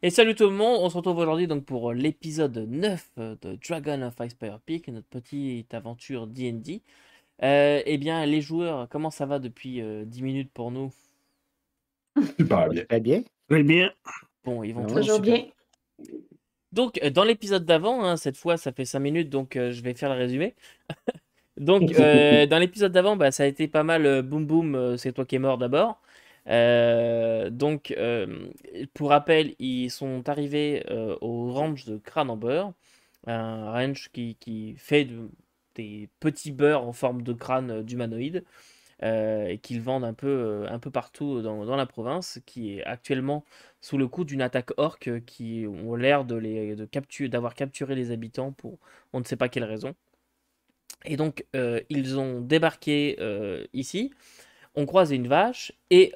Et salut tout le monde, on se retrouve aujourd'hui donc pour l'épisode 9 de Dragon of Icespire Peak, notre petite aventure D&D. Eh bien les joueurs, comment ça va depuis 10 minutes pour nous? Super bien. Très bien. Très bien. Bon, ils vont Ah toujours ouais. Toujours super bien. bien. Donc dans l'épisode d'avant, cette fois ça fait 5 minutes donc je vais faire le résumé. Donc dans l'épisode d'avant, ça a été pas mal boum boum, c'est toi qui es mort d'abord. Pour rappel, ils sont arrivés au ranch de Cranamber, un ranch qui fait des petits beurres en forme de crâne d'humanoïde et qu'ils vendent un peu partout dans la province, qui est actuellement sous le coup d'une attaque orque qui ont l'air d'avoir capturé les habitants pour on ne sait pas quelle raison. Et donc, ils ont débarqué ici, ont croisé une vache et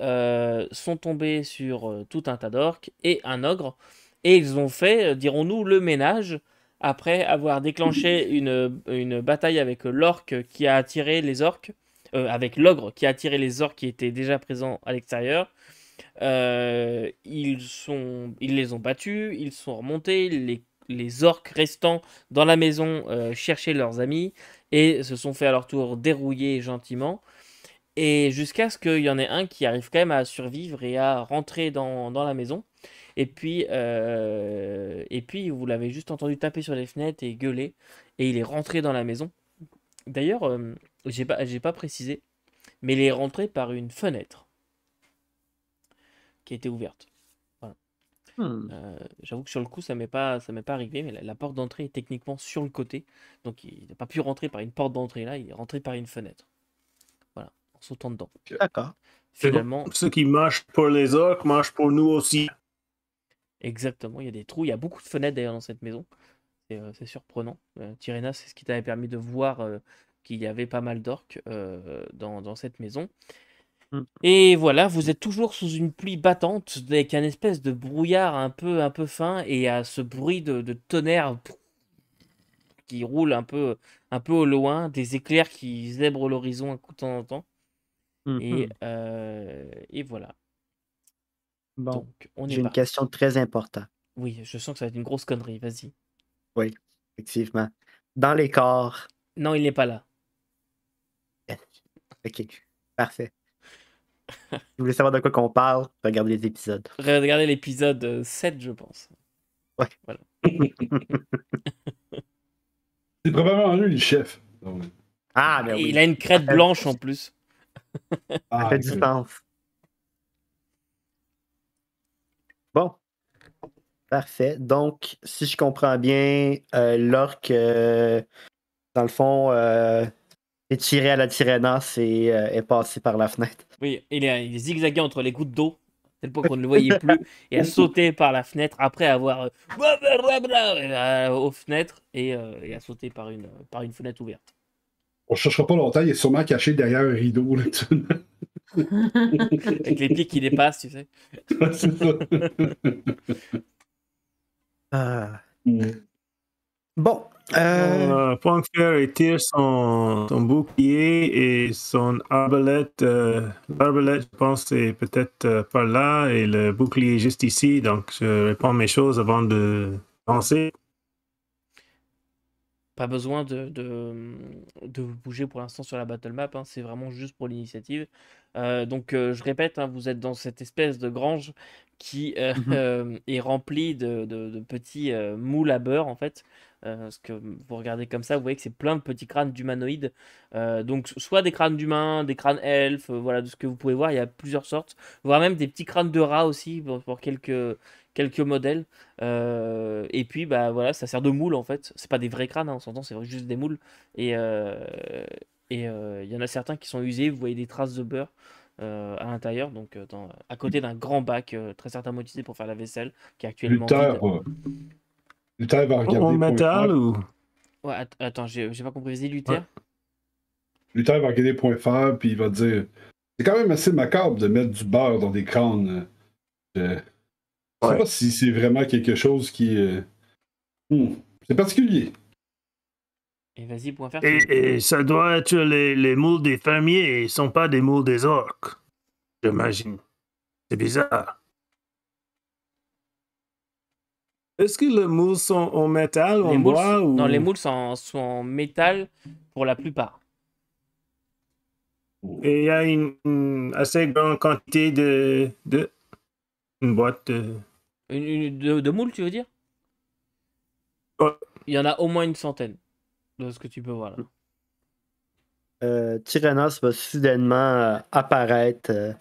sont tombés sur tout un tas d'orques et un ogre. Et ils ont fait, dirons-nous, le ménage après avoir déclenché une bataille avec l'orque qui a attiré les orques, avec l'ogre qui a attiré les orques qui étaient déjà présents à l'extérieur. Ils les ont battus, ils sont remontés, les orques restants dans la maison cherchaient leurs amis et se sont fait à leur tour dérouiller gentiment. Et jusqu'à ce qu'il y en ait un qui arrive quand même à survivre et à rentrer dans la maison. Et puis, vous l'avez juste entendu taper sur les fenêtres et gueuler. Et il est rentré dans la maison. D'ailleurs, j'ai pas précisé, mais il est rentré par une fenêtre qui était ouverte. Voilà. J'avoue que sur le coup, ça m'est pas arrivé, mais la porte d'entrée est techniquement sur le côté. Donc il n'a pas pu rentrer par une porte d'entrée là, il est rentré par une fenêtre. Voilà, en sautant dedans. D'accord. Finalement, Ce qui marche pour les orques marche pour nous aussi. exactement, il y a des trous, il y a beaucoup de fenêtres d'ailleurs dans cette maison. C'est surprenant. Tyrena, c'est ce qui t'avait permis de voir qu'il y avait pas mal d'orques dans cette maison. Hmm. Et voilà, vous êtes toujours sous une pluie battante avec un espèce de brouillard un peu fin et à ce bruit de tonnerre qui roule un peu au loin, des éclairs qui zèbrent l'horizon un coup de temps en temps. Et, Mhm. et voilà. Bon, Donc, on est j'ai une parti. question très importante. Oui, je sens que ça va être une grosse connerie, vas-y. Oui, effectivement. Dans les corps. Non, il n'est pas là. OK, parfait. Si vous voulez savoir de quoi qu'on parle, regardez les épisodes. Regardez l'épisode 7, je pense. Ouais. Voilà. C'est probablement lui le chef. Donc, Ah, ben oui. Il a une crête blanche en plus. Ça fait du ok. sens. Bon, parfait. Donc, si je comprends bien, l'orque, dans le fond, est tiré à la Tyrénas et est passé par la fenêtre. Oui, il est zigzagué entre les gouttes d'eau, tel point qu'on ne le voyait plus, et a sauté par la fenêtre après avoir aux fenêtres et a sauté par une fenêtre ouverte. On ne cherchera pas longtemps, il est sûrement caché derrière un rideau. Là, Avec les pieds qui dépassent, tu sais. c'est ça. Ah. Bon. Pointfier étire son bouclier et son arbalète. L'arbalète, je pense, c'est peut-être par là et le bouclier est juste ici. Donc, je réponds mes choses avant de lancer. Pas besoin de vous bouger pour l'instant sur la battle map, hein, c'est vraiment juste pour l'initiative. Donc je répète, hein, vous êtes dans cette espèce de grange qui Mhm. est remplie de petits moules à beurre en fait. Parce que vous regardez comme ça, vous voyez que c'est plein de petits crânes d'humanoïdes. Donc soit des crânes d'humains, des crânes elfes, voilà, de ce que vous pouvez voir, il y a plusieurs sortes. Voire même des petits crânes de rats aussi pour quelques modèles. Et puis, bah voilà, ça sert de moule en fait. C'est pas des vrais crânes, hein, on s'entend, c'est juste des moules. Et il y en a certains qui sont usés, vous voyez des traces de beurre à l'intérieur, donc à côté d'un grand bac très certainement utilisé pour faire la vaisselle, qui est actuellement Luther, vide. Luther va En regarder point métal faible. ou. Ouais, attends, j'ai pas compris. Vas-y, Ouais. Luther. Luther va regarder point faible, puis il va dire c'est quand même assez macabre de mettre du beurre dans des crânes. Je sais Ouais. pas si c'est vraiment quelque chose qui. C'est particulier. Et vas-y, point faire. Et ça doit être les moules des fermiers, ils sont pas des moules des orques, j'imagine. C'est bizarre. Est-ce que les moules sont en métal ou Les en moules, bois ou... non, les moules sont en métal pour la plupart. Et il y a une assez grande quantité de une boîte de... De moules, tu veux dire? Ouais. Il y en a au moins une centaine de ce que tu peux voir là. Tyrannos va soudainement apparaître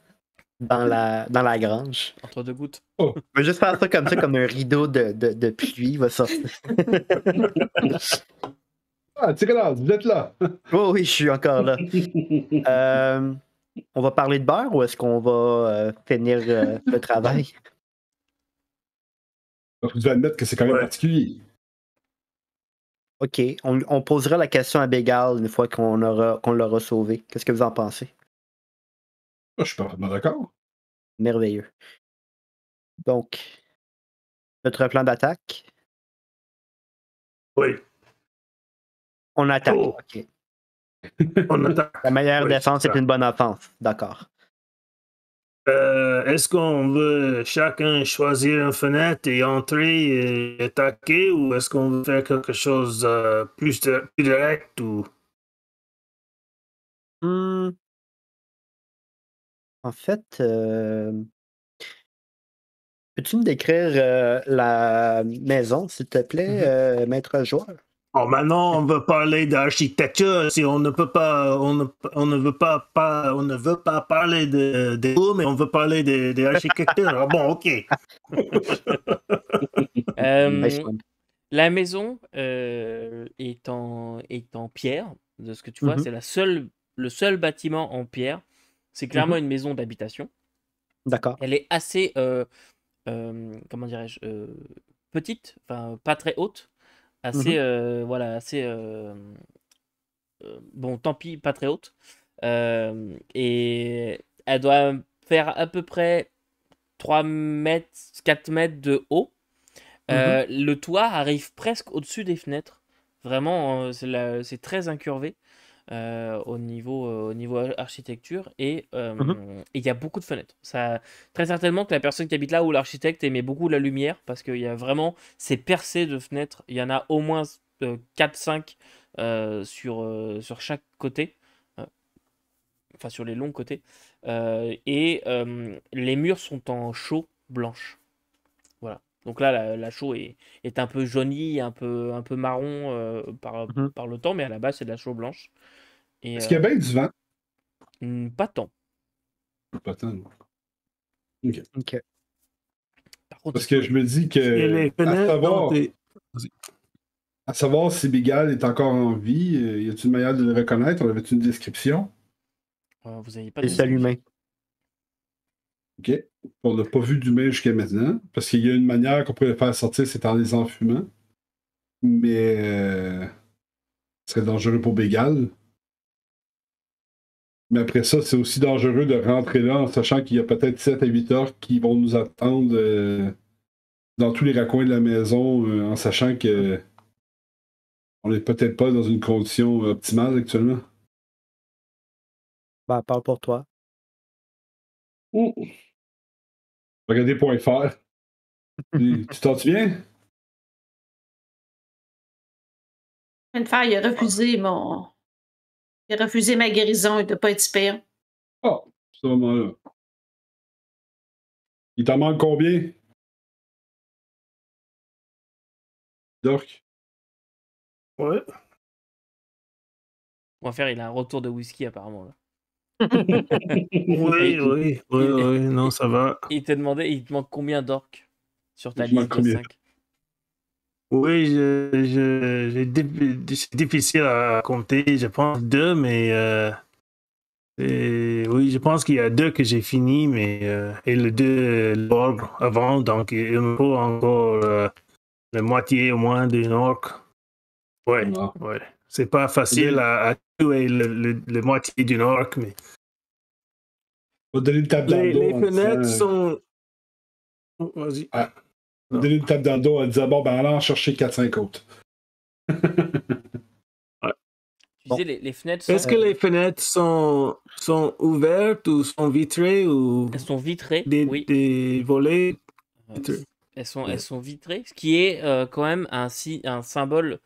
dans la grange. Entre deux gouttes. Oh, Il va juste faire ça, comme un rideau de pluie, il va sortir. ah, Tyrannos, vous êtes là! Oh oui, je suis encore là. On va parler de beurre ou est-ce qu'on va finir le travail? Donc, vous devez admettre que c'est quand même Ouais. particulier. OK. On posera la question à Bégal une fois qu'on l'aura sauvé. Qu'est-ce que vous en pensez? Ah, je suis parfaitement d'accord. Merveilleux. Donc, notre plan d'attaque, Oui. on attaque. Oh. OK. On attaque. La meilleure Oui, défense c'est est ça. une bonne offense. D'accord. Est-ce qu'on veut chacun choisir une fenêtre et entrer et attaquer ou est-ce qu'on veut faire quelque chose plus direct ou... Hmm. En fait, peux-tu me décrire la maison, s'il te plaît, maître joueur? Bon, maintenant, on veut parler d'architecture. Si on ne peut pas, on ne veut pas, on ne veut pas parler de tout, mais on veut parler d'architecture. Ah bon, ok. Nice one. La maison est en pierre, de ce que tu vois. Mhm. C'est le seul bâtiment en pierre. C'est clairement une maison d'habitation. D'accord. Elle est assez, comment dirais-je, petite, enfin pas très haute. Assez, voilà, assez, bon, tant pis, pas très haute. Et elle doit faire à peu près 3 mètres, 4 mètres de haut. Le toit arrive presque au-dessus des fenêtres. Vraiment, c'est très incurvé au niveau architecture. Et il y a beaucoup de fenêtres. Ça, très certainement que la personne qui habite là ou l'architecte aimait beaucoup la lumière parce qu'il y a vraiment ces percées de fenêtres. Il y en a au moins 4-5 sur chaque côté. Enfin, sur les longs côtés. Les murs sont en chaux blanche. Voilà. Donc là, la chaux est un peu jaunie, un peu marron par le temps, mais à la base, c'est de la chaux blanche. Et, Est-ce qu'il y a bien du vent? pas tant. Pas tant, non. OK. Parce Par contre, que je me dis Et les que, fenêtres à savoir si Bégal est encore en vie, y a-t-il une manière de le reconnaître? On avait-tu une description? vous n'avez pas de C'est seul description. humain. OK. On n'a pas vu d'humain jusqu'à maintenant. Parce qu'il y a une manière qu'on pourrait le faire sortir, c'est en les enfumant. Mais ce serait dangereux pour Bégal. Mais après ça, c'est aussi dangereux de rentrer là en sachant qu'il y a peut-être 7 à 8 heures qui vont nous attendre dans tous les raccoins de la maison, en sachant que on n'est peut-être pas dans une condition optimale actuellement. Bah, parle pour toi. Regardez.fr. Tu t'en souviens? Faire, il a refusé ma guérison, il ne doit pas être super. Ah, ce moment-là. Il t'en manque combien? Dork? Ouais. On va faire, il a un retour de whisky apparemment. Là. Oui, non, ça va. Il te demandait, il te manque combien d'orques sur ta Il te manque liste de combien? 5? Oui, c'est difficile à compter. Je pense 2, mais oui, je pense qu'il y a 2 que j'ai fini, mais et le 2 l'orgue avant, donc il me faut encore la moitié au moins d'une orque. Ouais, Ah. ouais. C'est pas facile à tuer le moitié d'une orque, mais On va donner une tape dans le dos. les en fenêtres disant, sont. Oh, vas-y. on va donner une tape dans le dos en disant bon, ben, allons en chercher 4-5 autres. Tu disais, les fenêtres Est-ce sont, que les fenêtres sont ouvertes ou sont vitrées ou elles sont vitrées, oui. des volets Euh, vitrées? elles sont vitrées, ce qui est quand même un symbole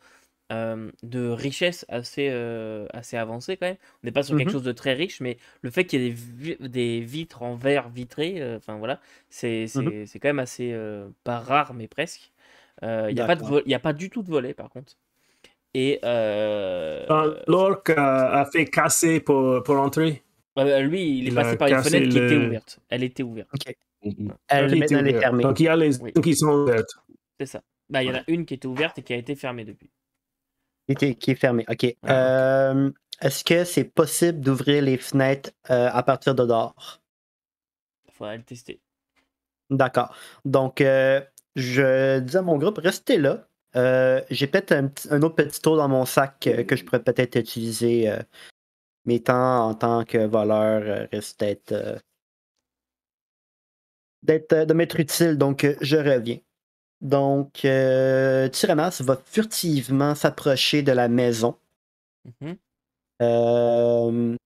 de richesse assez avancé quand même. On n'est pas sur quelque Mhm. chose de très riche, mais le fait qu'il y ait des vitres en verre vitré, enfin voilà, Mhm. c'est quand même assez, pas rare, mais presque. Il n'y a pas D'accord. il y a pas du tout de volet par contre. Et L'orque a fait casser pour entrer. lui, il est Il passé a par une cassé fenêtre qui était le. ouverte. Elle était ouverte. OK. Mhm. Elle, Ok, il était maintenant, elle est ouvert. fermée. Donc il y a les Oui, qui sont ouvertes. c'est ça. Bah, il y en a Ouais. une qui était ouverte et qui a été fermée depuis. Qui est fermée. OK. Voilà. Est-ce que c'est possible d'ouvrir les fenêtres à partir de dehors? Il faudrait le tester. D'accord. Donc, je dis à mon groupe, restez là. J'ai peut-être un autre petit tour dans mon sac que je pourrais peut-être utiliser. Mes temps en tant que voleur risquent de m'être utile. Donc, je reviens. Donc, Tyrannas va furtivement s'approcher de la maison. Mhm. Euh,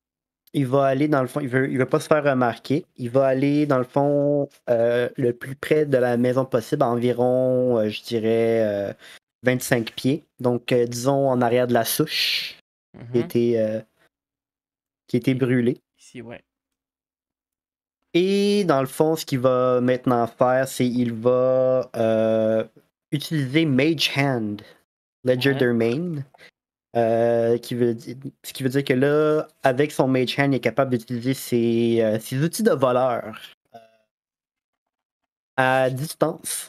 il va aller dans le fond, il veut pas se faire remarquer. Il va aller dans le fond le plus près de la maison possible, à environ, je dirais, 25 pieds. Donc, disons en arrière de la souche qui Mhm. a été brûlée. Ici, ouais. Et dans le fond, ce qu'il va maintenant faire, c'est qu'il va utiliser Mage Hand, Ledger Ouais. Domain. Ce qui veut dire que là, avec son Mage Hand, il est capable d'utiliser ses outils de voleur à distance.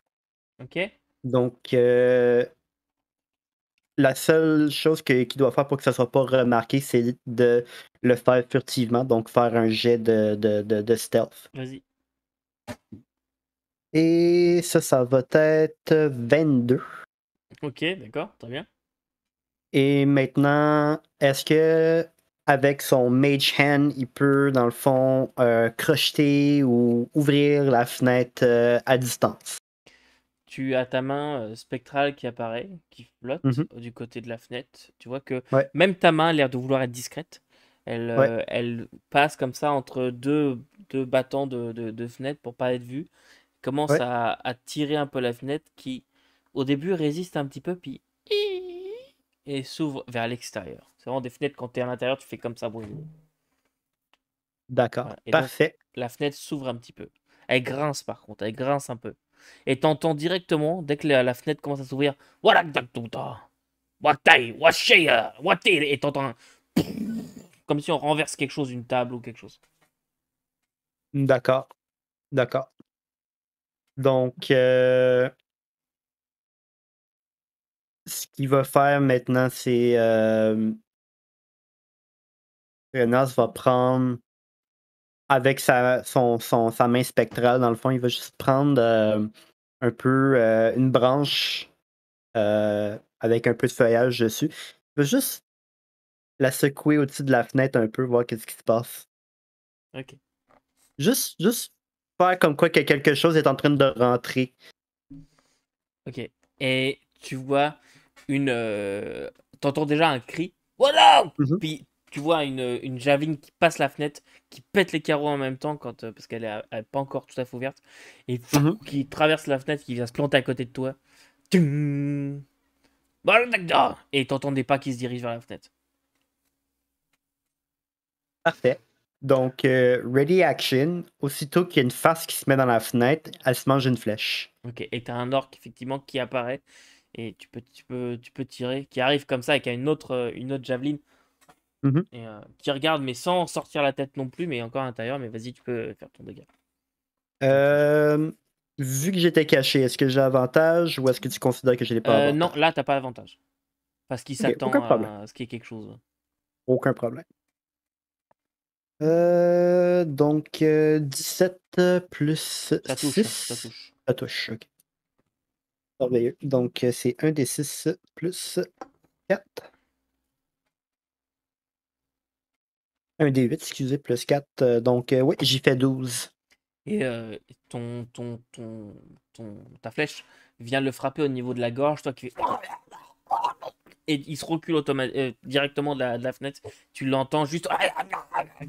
Ok. Donc, la seule chose qu'il doit faire pour que ça ne soit pas remarqué, c'est de le faire furtivement, donc faire un jet de stealth. Vas-y. Et ça va être 22. Ok, d'accord, très bien. Et maintenant, est-ce que avec son Mage Hand, il peut, dans le fond, crocheter ou ouvrir la fenêtre à distance? Tu as ta main spectrale qui apparaît, qui flotte Mhm. du côté de la fenêtre. Tu vois que Ouais, même ta main a l'air de vouloir être discrète. ouais, Elle passe comme ça entre deux battants de fenêtre pour pas être vue. Commence ouais. à tirer un peu la fenêtre qui, au début, résiste un petit peu, puis et s'ouvre vers l'extérieur. C'est vraiment des fenêtres, quand tu es à l'intérieur, tu fais comme ça. D'accord. Voilà. Et donc, Parfait. la fenêtre s'ouvre un petit peu. Elle grince par contre, elle grince un peu. Et t'entends directement, dès que la fenêtre commence à s'ouvrir, et t'entends comme si on renverse quelque chose, une table ou quelque chose. D'accord. D'accord. Donc, ce qu'il va faire maintenant, c'est Renas va prendre avec sa main spectrale, dans le fond, il va juste prendre un peu une branche avec un peu de feuillage dessus. Il va juste la secouer au-dessus de la fenêtre un peu, voir qu'est-ce qui se passe. Ok. Juste faire comme quoi que quelque chose est en train de rentrer. Ok. Et tu vois t'entends déjà un cri. Voilà! Mhm, Puis tu vois une javeline qui passe la fenêtre, qui pète les carreaux en même temps, parce elle est pas encore tout à fait ouverte, et mhm. qui traverse la fenêtre, qui vient se planter à côté de toi. Tung. Et t'entends des pas qui se dirigent vers la fenêtre. Parfait. Donc, ready action. Aussitôt qu'il y a une face qui se met dans la fenêtre, elle se mange une flèche. Ok. Et t'as un orc effectivement qui apparaît et tu peux tirer, qui arrive comme ça et qui a une autre javeline Mhm. et qui regarde mais sans sortir la tête non plus, mais encore à l'intérieur. Mais vas-y, tu peux faire ton dégât. Euh, Vu que j'étais caché, est-ce que j'ai avantage ou est-ce que tu considères que je n'ai pas Non, avantage? là t'as pas d'avantage parce qu'il Ok, s'attend aucun problème. à ce qu'il y ait quelque chose. Aucun problème. Donc, 17 plus Ça touche, ça 6. touche. Ça touche, ok. Merveilleux. Donc, c'est 1 des 6 plus 4. 1 des 8, excusez, plus 4. Donc, oui, j'y fais 12. Et ta flèche vient le frapper au niveau de la gorge, toi qui fais et il se recule directement de la fenêtre. Tu l'entends juste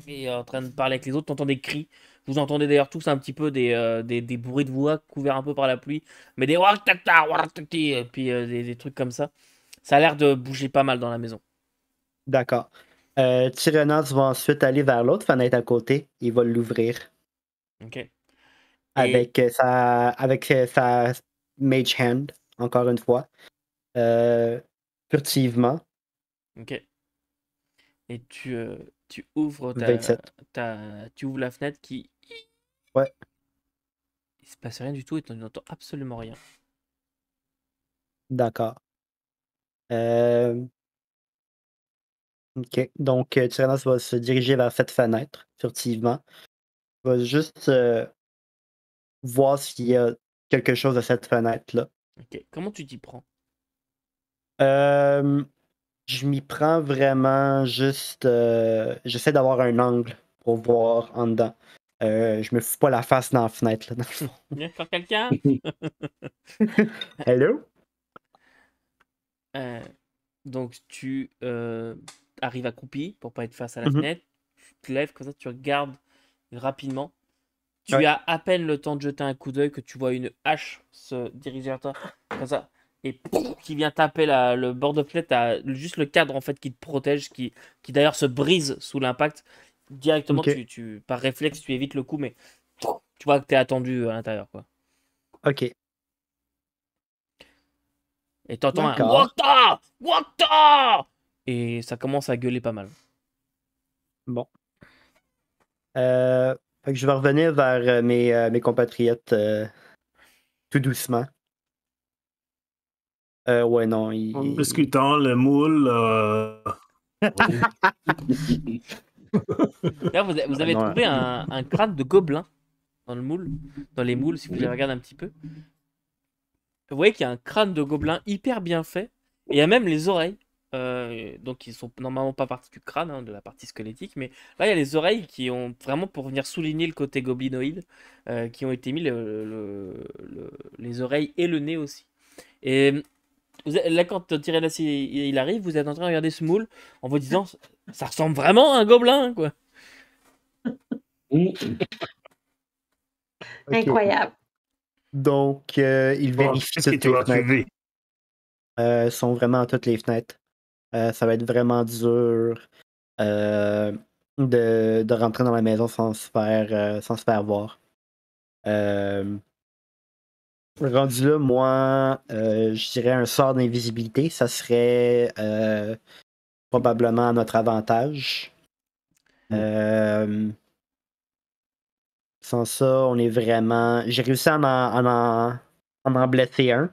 et en train de parler avec les autres. Tu entends des cris. Vous entendez d'ailleurs tous un petit peu des bruits de voix couverts un peu par la pluie, mais des et puis des trucs comme ça. Ça a l'air de bouger pas mal dans la maison. D'accord. Tyrannos va ensuite aller vers l'autre fenêtre à côté. Il va l'ouvrir Ok. Et avec sa mage hand, encore une fois. Furtivement. ok. Et tu ouvres 27. tu ouvres la fenêtre qui. Ouais. Il se passe rien du tout et tu n'entends absolument rien. D'accord. Ok. Donc, Tyrannos va se diriger vers cette fenêtre, furtivement. Il va juste voir s'il y a quelque chose à cette fenêtre-là. Ok. Comment tu t'y prends? Je m'y prends vraiment juste. J'essaie d'avoir un angle pour voir en dedans. Je me fous pas la face dans la fenêtre, là, dans le fond. Il y a encore quelqu'un? Hello? Donc tu arrives accroupi pour pas être face à la Mhm. fenêtre. Tu te lèves comme ça, tu regardes rapidement. Tu Ouais. as à peine le temps de jeter un coup d'œil que tu vois une hache se diriger vers toi comme ça et qui vient taper le bord de fenêtre. T'as juste le cadre en fait qui te protège, qui d'ailleurs se brise sous l'impact. Directement, Ok. par réflexe, tu évites le coup, mais tu vois que t'es attendu à l'intérieur, quoi. Ok. Et t'entends un D'accord. Wakta! Wakta! Et ça commence à gueuler pas mal. Bon. Fait que je vais revenir vers mes compatriotes tout doucement. Ouais, non. En discutant, le moule. Oui. D'ailleurs, vous avez non. trouvé un crâne de gobelin dans le moule, dans les moules, si vous les regardez un petit peu. Vous voyez qu'il y a un crâne de gobelin hyper bien fait. Et il y a même les oreilles. Donc, ils sont normalement pas partie du crâne, hein, de la partie squelettique. Mais là, il y a les oreilles qui ont vraiment, pour venir souligner le côté goblinoïde, qui ont été mis les oreilles et le nez aussi. Et là, quand Tyrannos il arrive, vous êtes en train de regarder ce moule en vous disant ça ressemble vraiment à un gobelin, quoi. Ok. Incroyable. Donc, il Bon, vérifie qu'est-ce que toutes tu les as fenêtres. trouvé? Sont vraiment à toutes les fenêtres. Ça va être vraiment dur de rentrer dans la maison sans se faire voir. Rendu là, moi, je dirais un sort d'invisibilité. Ça serait probablement à notre avantage. Sans ça, on est vraiment. J'ai réussi à en blesser un.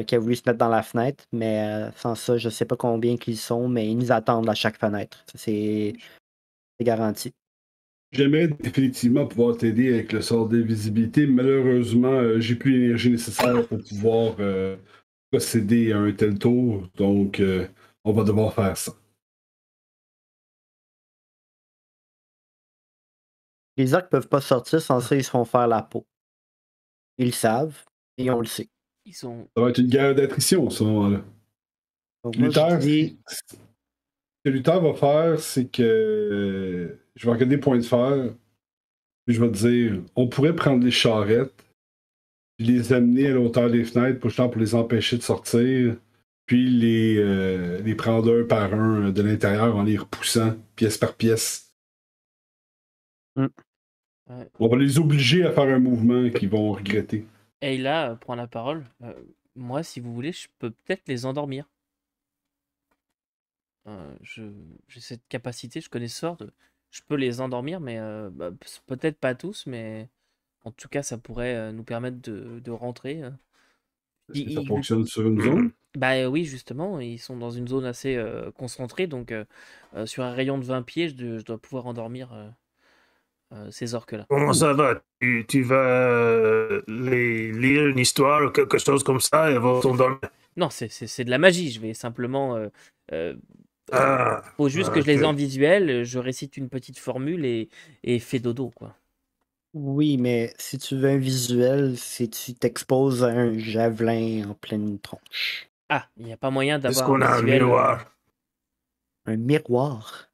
Qui a voulu se mettre dans la fenêtre, mais sans ça, je sais pas combien qu'ils sont, mais ils nous attendent à chaque fenêtre. Ça, c'est garanti. J'aimerais définitivement pouvoir t'aider avec le sort d'invisibilité. Malheureusement, j'ai plus l'énergie nécessaire pour pouvoir procéder à un tel tour, donc on va devoir faire ça. Les orques peuvent pas sortir, sans ça, ils se font faire la peau. Ils le savent, et on le sait. Ils sont. Ça va être une guerre d'attrition, à ce moment-là. Donc moi, je Luther, dis, ce que Luther va faire, c'est que je vais regarder point de fer, puis je vais te dire, on pourrait prendre les charrettes, puis les amener à l'auteur des fenêtres pour les empêcher de sortir, puis les prendre un par un de l'intérieur en les repoussant pièce par pièce. Mm. Ouais. On va les obliger à faire un mouvement qu'ils vont regretter. Ayla prend la parole. Moi, si vous voulez, je peux peut-être les endormir. J'ai cette capacité, je connais ce sort. Je peux les endormir, mais peut-être pas tous, mais en tout cas, ça pourrait nous permettre de rentrer. Est-ce que ça fonctionne sur une zone? Bah oui, justement, ils sont dans une zone assez concentrée, donc sur un rayon de 20 pieds, je dois pouvoir endormir ces orques-là. Comment ça va? Tu vas les lire une histoire ou quelque chose comme ça et vont t'endormir? Non, c'est de la magie, je vais simplement... faut juste que je les ai ok. en visuel, je récite une petite formule et fais dodo, quoi. oui, mais si tu veux un visuel, c'est tu t'exposes à un javelin en pleine tronche. Ah, il n'y a pas moyen Est-ce d'avoir qu'on a un visuel, miroir? Un miroir.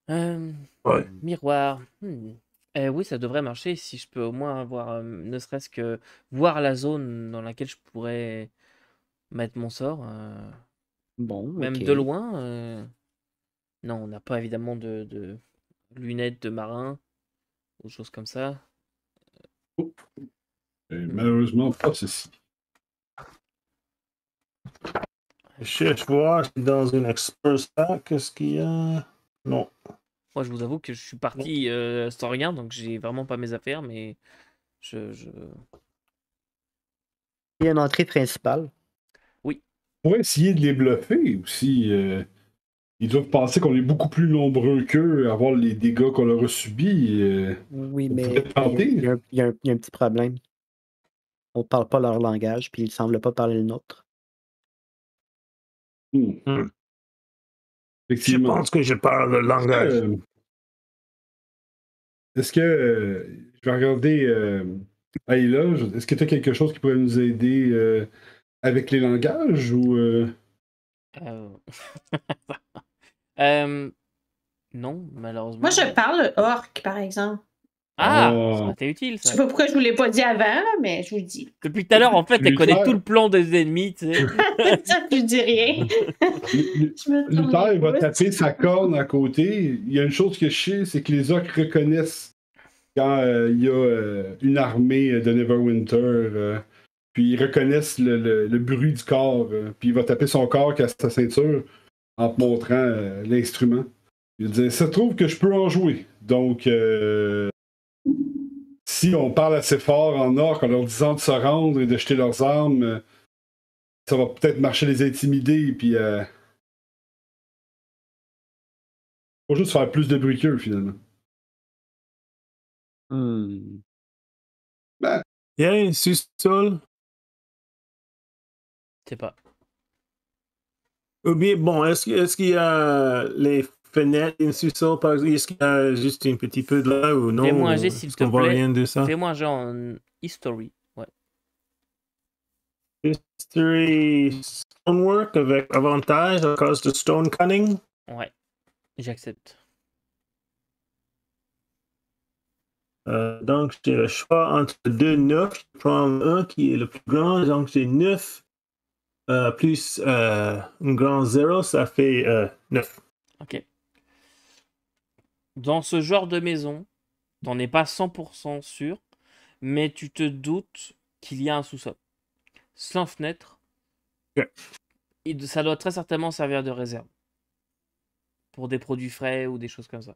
Ouais. Miroir. Oui, ça devrait marcher si je peux au moins avoir, ne serait-ce que voir la zone dans laquelle je pourrais mettre mon sort. Bon, Même ok. de loin. Non, on n'a pas évidemment de lunettes de marin ou choses comme ça. Malheureusement, pas ceci. Je cherche voir si dans une expert stack, qu'est-ce qu'il y a? Non. Moi, je vous avoue que je suis parti sans rien, donc j'ai vraiment pas mes affaires, mais je... Il y a une entrée principale. On pourrait essayer de les bluffer aussi. Ils doivent penser qu'on est beaucoup plus nombreux qu'eux à voir les dégâts qu'on leur a subis. Oui, on mais pourrait tenter. il y a un petit problème. On ne parle pas leur langage, puis ils ne semblent pas parler le nôtre. Je Effectivement. pense que je parle le langage. Est-ce que je vais regarder Ayla, est-ce que tu as quelque chose qui pourrait nous aider avec les langages ou Non, malheureusement. Moi, je parle orc, par exemple. Ah, Oh. ça aurait été utile, Je ça. sais pas pourquoi je vous l'ai pas dit avant, là, mais je vous le dis. Depuis tout à l'heure, en fait, elle Luther. connaît tout le plan des ennemis, tu sais. Je dis rien. Je me tourne Luther les va pouces. taper sa corne à côté. Il y a une chose que je sais, c'est que les orques reconnaissent quand il y a une armée de Neverwinter. Puis ils reconnaissent le bruit du corps. Puis il va taper son corps à sa ceinture en te montrant l'instrument. Il va dire, ça trouve que je peux en jouer. Donc, si on parle assez fort en orque en leur disant de se rendre et de jeter leurs armes, ça va peut-être marcher les intimider. Puis, faut juste faire plus de bruit qu'eux, finalement. Hmm. Il y a un sous-sol. Je sais pas. Ou bien, bon, est-ce qu'il y a les fenêtres d'un sous-sol, par exemple? Est-ce qu'il y a juste un petit peu de là ou non? Fais-moi un jet, s'il Est-ce te qu'on voit plaît. rien de ça? Fais-moi un jet en history. Ouais. History stonework avec avantage à cause de stone cunning. Ouais. J'accepte. Donc, j'ai le choix entre deux 9. Je prends un qui est le plus grand. Donc, j'ai 9 plus un grand 0, ça fait 9. Ok. Dans ce genre de maison, t'en es pas 100% sûr, mais tu te doutes qu'il y a un sous-sol. Sans fenêtre. Ok. Et ça doit très certainement servir de réserve. Pour des produits frais ou des choses comme ça.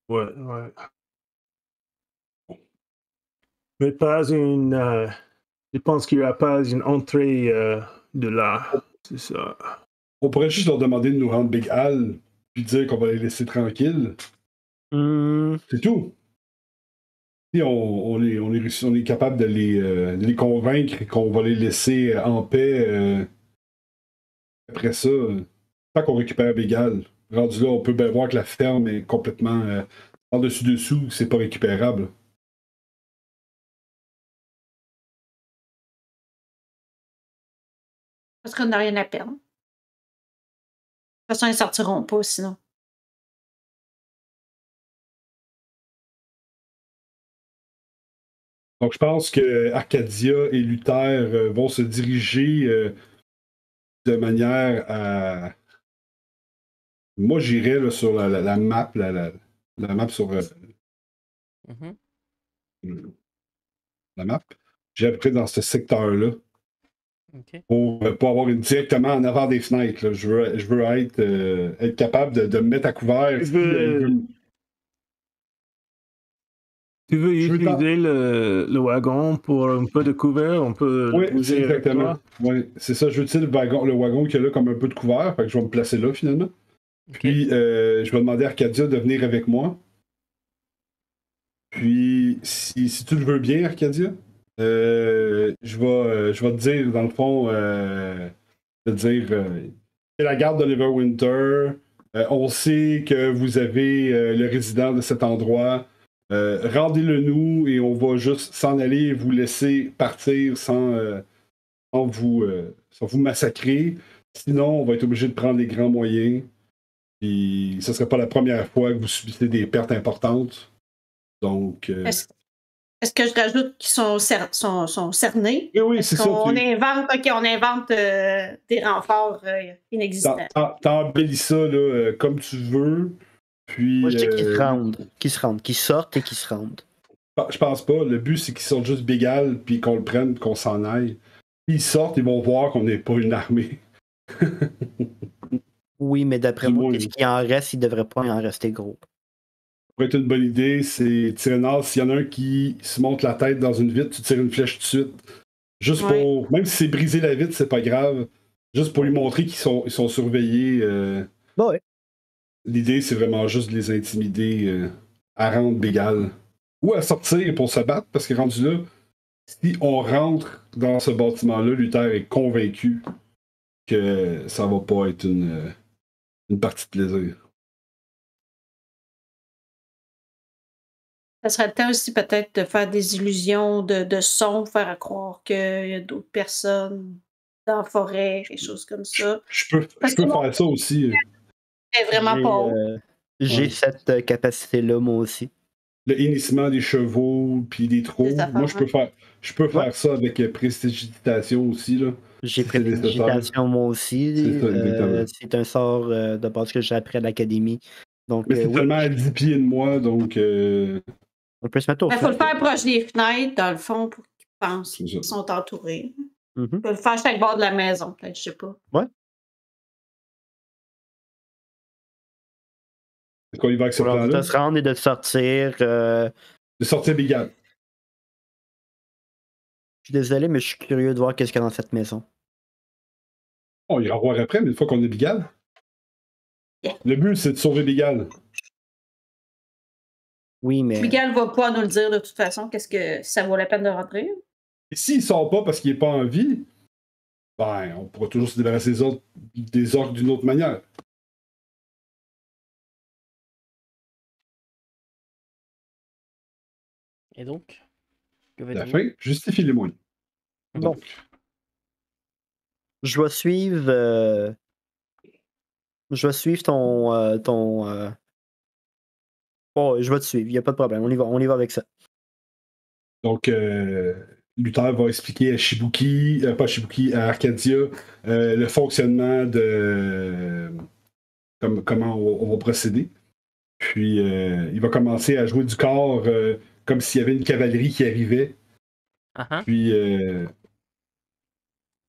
Ouais. Mais pas une. Je pense qu'il n'y a pas une entrée de là. C'est ça. On pourrait juste leur demander de nous rendre Big Al, puis dire qu'on va les laisser tranquilles. C'est tout. Si on est capable de les convaincre qu'on va les laisser en paix, après ça, tant qu'on récupère Big Al, rendu là, on peut bien voir que la ferme est complètement en dessus-dessous, c'est pas récupérable. Parce qu'on n'a rien à perdre. De toute façon, ils ne sortiront pas sinon. Donc je pense que Arcadia et Luther vont se diriger de manière à. Moi, j'irais là, sur la map, la map sur la map. J'irais à peu près dans ce secteur-là. Ok. Pour pas avoir directement en avant des fenêtres. Là. Je veux être capable de me mettre à couvert. Tu veux Je veux utiliser le wagon pour un peu de couvert? On peut Oui, bouger avec exactement. toi? Oui, c'est ça. Je veux utiliser le wagon qu'il y a là comme un peu de couvert. Fait que je vais me placer là finalement. Ok. Puis je vais demander à Arcadia de venir avec moi. Puis si tu le veux bien, Arcadia, je vais te dire, dans le fond, c'est la garde de Neverwinter. On sait que vous avez le résident de cet endroit. Rendez-le nous et on va juste s'en aller et vous laisser partir sans sans vous massacrer. Sinon, on va être obligé de prendre les grands moyens. Puis, ce ne serait pas la première fois que vous subissez des pertes importantes. Donc. Est-ce que je rajoute qu'ils sont cernés? Oui, c'est ça. On invente des renforts inexistants. T'embellis ça là, comme tu veux. Puis. Moi, je dis qu'ils se rendent. Qu'ils sortent et qu'ils se rendent. Je pense pas. Le but, c'est qu'ils sortent juste Bégal, puis qu'on le prenne, qu'on s'en aille. Puis ils sortent, ils vont voir qu'on n'est pas une armée. Oui, mais d'après moi, qu'est-ce qu'il en reste? Il devrait pas en rester gros. Ça pourrait être une bonne idée, c'est Tyrénas, s'il y en a un qui se monte la tête dans une vitre, tu tires une flèche tout de suite. Juste pour. Même si c'est briser la vitre, c'est pas grave. Juste pour lui montrer qu'ils sont surveillés. Ouais. L'idée, c'est vraiment juste de les intimider à rendre Bégal. Ou à sortir pour se battre, parce que rendu là, si on rentre dans ce bâtiment-là, Luther est convaincu que ça va pas être une partie de plaisir. Ça serait le temps aussi peut-être de faire des illusions de son, faire croire qu'il y a d'autres personnes dans la forêt, des choses comme ça. Je peux faire ça aussi. C'est vraiment pas haut. J'ai cette capacité-là, moi aussi. Le hennissement des chevaux puis des trous. Moi, je peux faire ça avec prestidigitation aussi. Là. J'ai prestidigitation, moi aussi. C'est un sort de base que j'ai appris à l'académie. Donc, mais c'est tellement à 10 pieds de moi, donc... On peut se mettre au Il faut le faire proche des fenêtres, dans le fond, pour qu'ils pensent qu'ils sont entourés. On peut le faire chaque bord de la maison, peut-être, je sais pas. Ouais. Est-ce qu'on y va avec ce plan-là? De se rendre et de sortir. De sortir Bégal. Je suis désolé, mais je suis curieux de voir qu'est-ce qu'il y a dans cette maison. On ira voir après, mais une fois qu'on est Bégal. Yeah. Le but, c'est de sauver Bégal. Oui, mais. Bégal va pas nous le dire de toute façon. Qu'est-ce que ça vaut la peine de rentrer? Et s'il sort pas parce qu'il est pas en vie, ben, on pourra toujours se débarrasser des orques d'une autre manière. Et donc, que la fin justifie les moyens. Bon. Je vais suivre. Je vais suivre ton. Oh, je vais te suivre, il n'y a pas de problème. On y va avec ça. Donc, Luther va expliquer à Shibuki, pas à Shibuki, à Arcadia, le fonctionnement de. Comment on va procéder. Puis, il va commencer à jouer du corps comme s'il y avait une cavalerie qui arrivait. Uh-huh. Puis,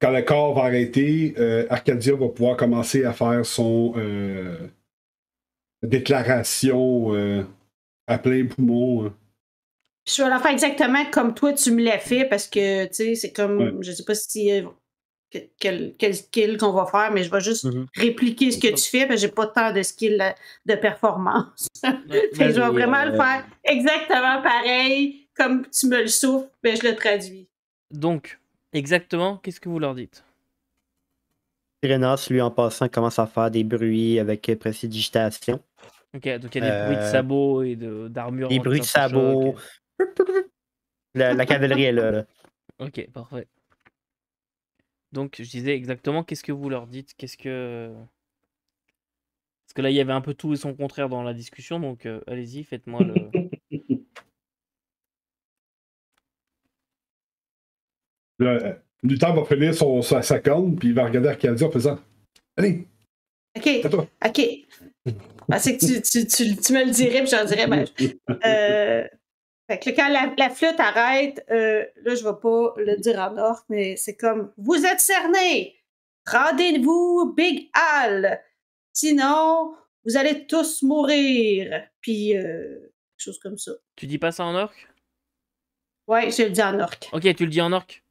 quand le corps va arrêter, Arcadia va pouvoir commencer à faire son déclaration à plein poumon. Je vais la faire exactement comme toi tu me l'as fait parce que, tu sais, c'est comme, je sais pas si quel skill qu'on va faire, mais je vais juste répliquer ce que tu fais parce que j'ai pas tant de skill de performance. Je vais vraiment le faire exactement pareil comme tu me le souffles, mais je le traduis. Donc, exactement, qu'est-ce que vous leur dites? Tyrénas, lui, en passant, commence à faire des bruits avec prestidigitation. Ok, donc il y a des bruits de sabots et d'armure. Des bruits de sabots. La cavalerie est là. Ok, parfait. Donc, je disais exactement, qu'est-ce que vous leur dites? Parce que là, il y avait un peu tout et son contraire dans la discussion, donc allez-y, faites-moi le... Luther va finir sa corne, puis il va regarder Arcadia en faisant « Allez! » OK. C'est que tu me le dirais, puis j'en dirais, fait que quand la flûte arrête, là, je vais pas le dire en orque, mais c'est comme « Vous êtes cernés! Rendez-vous, Big Al! Sinon, vous allez tous mourir! » Puis, quelque chose comme ça. Tu dis pas ça en orque? Ouais, je le dis en orque. Ok, tu le dis en orque.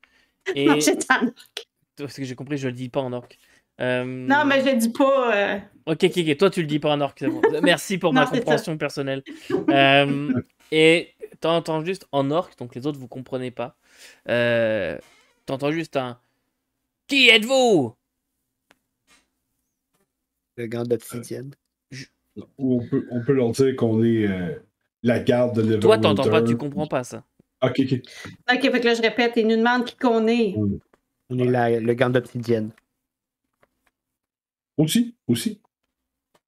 Et... Non, c'est en orque. Parce que j'ai compris, je le dis pas en orque. Non, mais je le dis pas... Ok, toi tu le dis pas en orque, c'est bon. Merci pour ma compréhension personnelle. Et t'entends juste en orque, donc les autres vous comprenez pas. T'entends juste un « Qui êtes-vous » Le gant d'obsidienne. On peut leur dire qu'on est la garde de Neverwinter. Toi, t'entends pas, tu comprends pas ça. Ok, fait que là, je répète, ils nous demandent qui qu'on est. On est le gang d'obsidienne. Aussi.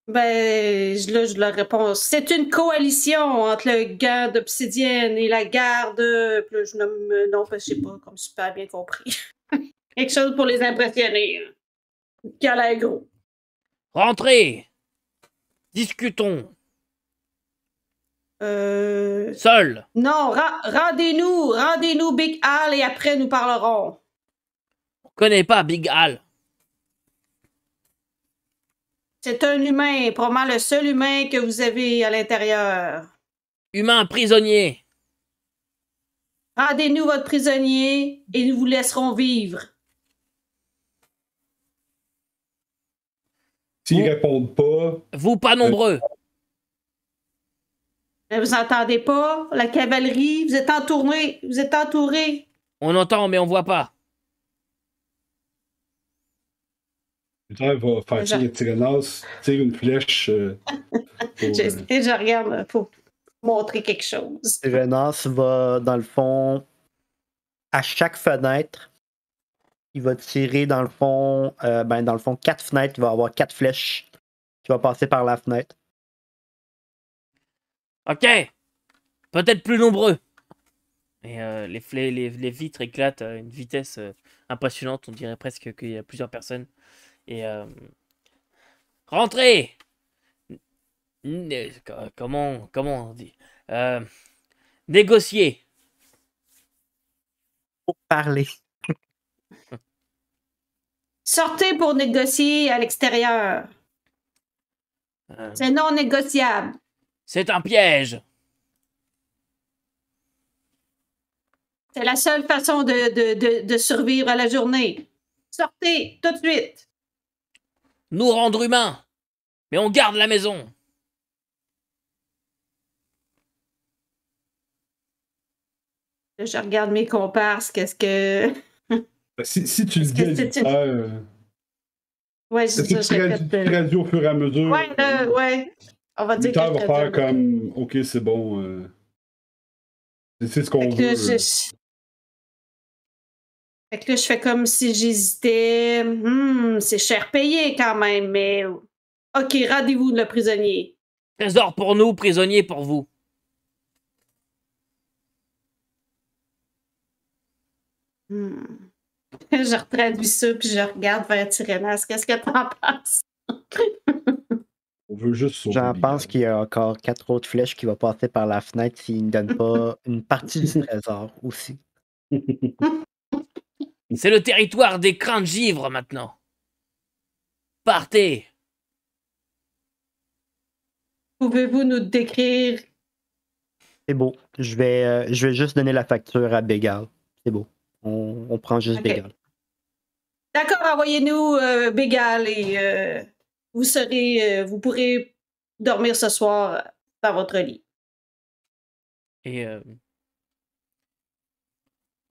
Ben, là, je leur réponds. C'est une coalition entre le gang d'obsidienne et la garde. Puis là, je nomme non, parce que je sais pas, comme super bien compris. Quelque chose pour les impressionner. Hein. Qui a l'air gros. Rentrez! Discutons! Seul! Non, rendez-nous Big Al et après nous parlerons. On connaît pas Big Al. C'est un humain, probablement le seul humain que vous avez à l'intérieur. Humain prisonnier. Rendez-nous votre prisonnier et nous vous laisserons vivre. S'ils répondent pas... Vous pas nombreux. Vous entendez pas? La cavalerie, vous êtes entourés. On entend, mais on voit pas. Peter va faire tirer Tyrannos, tire une flèche. Je regarde pour montrer quelque chose. Tyrannos va, dans le fond, à chaque fenêtre, il va tirer, dans le fond, 4 fenêtres. Il va avoir 4 flèches qui vont passer par la fenêtre. Ok. Peut-être plus nombreux. Et les vitres éclatent à une vitesse impressionnante. On dirait presque qu'il y a plusieurs personnes. Et rentrez. Comment on dit négocier. Pour parler. Sortez pour négocier à l'extérieur. C'est non négociable. C'est un piège. C'est la seule façon de survivre à la journée. Sortez tout de suite. Nous rendre humains. Mais on garde la maison. Je regarde mes comparses. Qu'est-ce que... Si tu le dis à Victor... Ouais, c'est ça, tu traduis au fur et à mesure. Ouais. On va dire Victor va faire comme... OK, c'est bon. C'est ce qu'on veut. Fait que là, je fais comme si j'hésitais. C'est cher payé quand même, mais... OK, rendez-vous le prisonnier. Trésor pour nous, prisonnier pour vous. Je retraduis ça, puis je regarde vers Tyrénas. Qu'est-ce que t'en penses? On veut juste sauver. J'en pense qu'il y a encore 4 autres flèches qui vont passer par la fenêtre s'ils ne donnent pas une partie du trésor aussi. C'est le territoire des crins de givre maintenant. Partez. Pouvez-vous nous décrire? C'est beau. Je vais juste donner la facture à Bégal. C'est beau. On prend juste Bégal. D'accord, envoyez-nous Bégal et vous pourrez dormir ce soir dans votre lit. Et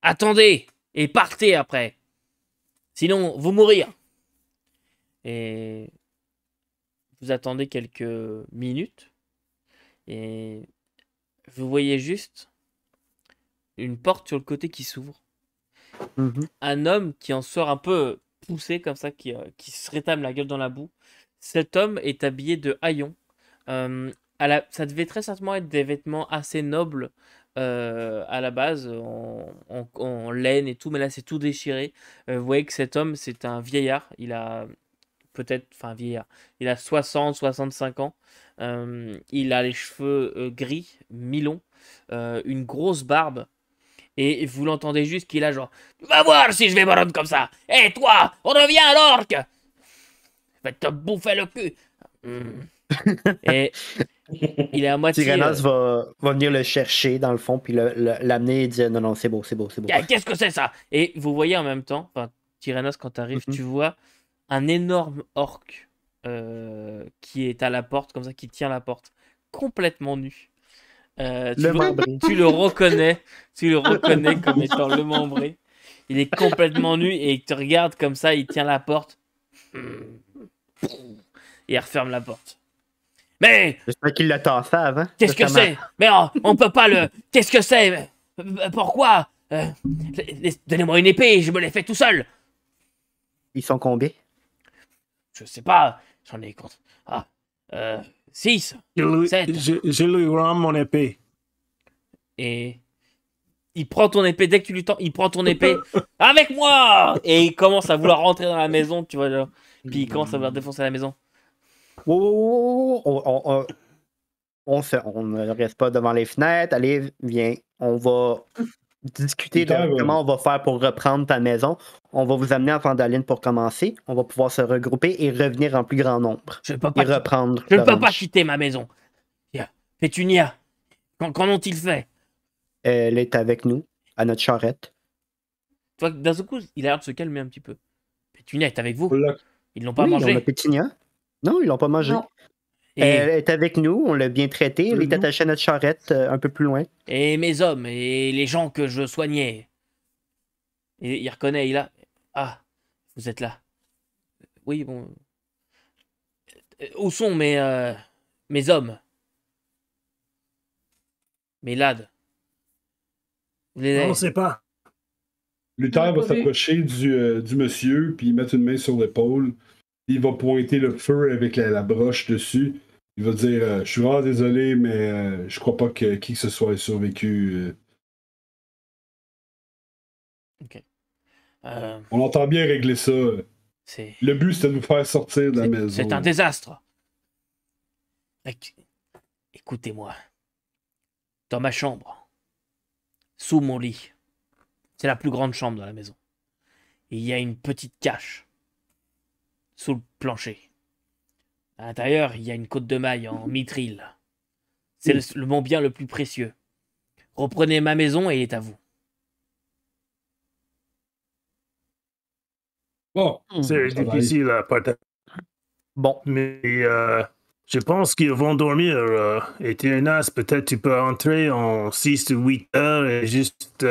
attendez et partez après. Sinon, vous mourir. Et vous attendez quelques minutes et vous voyez juste une porte sur le côté qui s'ouvre. Un homme qui en sort un peu poussé comme ça, qui se rétame la gueule dans la boue. Cet homme est habillé de haillons. Ça devait très certainement être des vêtements assez nobles à la base, en laine et tout, mais là c'est tout déchiré. Vous voyez que cet homme, c'est un vieillard. Il a vieillard. Il a 60-65 ans. Il a les cheveux gris, mi-longs, une grosse barbe. Et vous l'entendez juste qu'il a genre « Va voir si je vais me rendre comme ça. Hé, toi, on revient à l'orque. Va te bouffer le cul. » Et il est à moitié... Tyrannos va venir le chercher dans le fond, puis l'amener et dire « Non, c'est beau. » Qu'est-ce que c'est ça? Et vous voyez en même temps, Tyrannos, quand tu arrives, tu vois un énorme orc qui est à la porte, comme ça, qui tient la porte, complètement nu. Tu le reconnais comme étant le membré. Il est complètement nu et il te regarde comme ça, il tient la porte. Et il referme la porte. Mais j'espère qu'il l'a tassé avant. Qu'est-ce que c'est? Mais on peut pas le... Qu'est-ce que c'est? Pourquoi? Donnez-moi une épée, je me l'ai fait tout seul. Ils sont combien? Je sais pas, j'en ai compte. 6, Je lui rends mon épée. Et il prend ton épée, dès que tu lui tends, il prend ton épée. Avec moi! Et il commence à vouloir rentrer dans la maison, tu vois. Genre. Puis il commence à vouloir défoncer la maison. On ne reste pas devant les fenêtres. Allez, viens. On va discuter de comment on va faire pour reprendre ta maison. On va vous amener en Fandaline pour commencer. On va pouvoir se regrouper et revenir en plus grand nombre. Je ne peux pas, reprendre je ne peux pas quitter ma maison. Pétunia, qu'en ont-ils fait? Elle est avec nous, à notre charrette. Tu vois, d'un seul coup, il a l'air de se calmer un petit peu. Pétunia est avec vous? Ils l'ont pas Oui, mangé? On a Pétunia. Non, ils l'ont pas mangé. Non. Elle est avec nous, on l'a bien traitée. Elle est attachée à notre charrette un peu plus loin. Et mes hommes, et les gens que je soignais. Et il reconnaît, il a... Ah, vous êtes là. Oui, bon... Où sont mes hommes? Mes lads? On ne sait pas. Luther va s'approcher du monsieur, puis mettre une main sur l'épaule. Il va pointer le feu avec la broche dessus. Il va dire je suis vraiment désolé, mais je crois pas que qui que ce soit ait survécu. Ok. On entend bien régler ça. Le but, c'était de vous faire sortir de la maison. C'est un désastre. Écoutez-moi. Dans ma chambre, sous mon lit, c'est la plus grande chambre dans la maison. Et il y a une petite cache sous le plancher. À l'intérieur, il y a une côte de maille en mithril. C'est mon bien le plus précieux. Reprenez ma maison et elle est à vous. Bon, c'est difficile à partager. Bon. Mais je pense qu'ils vont dormir. Et Tyrinas, peut-être tu peux entrer en 6 ou 8 heures et juste...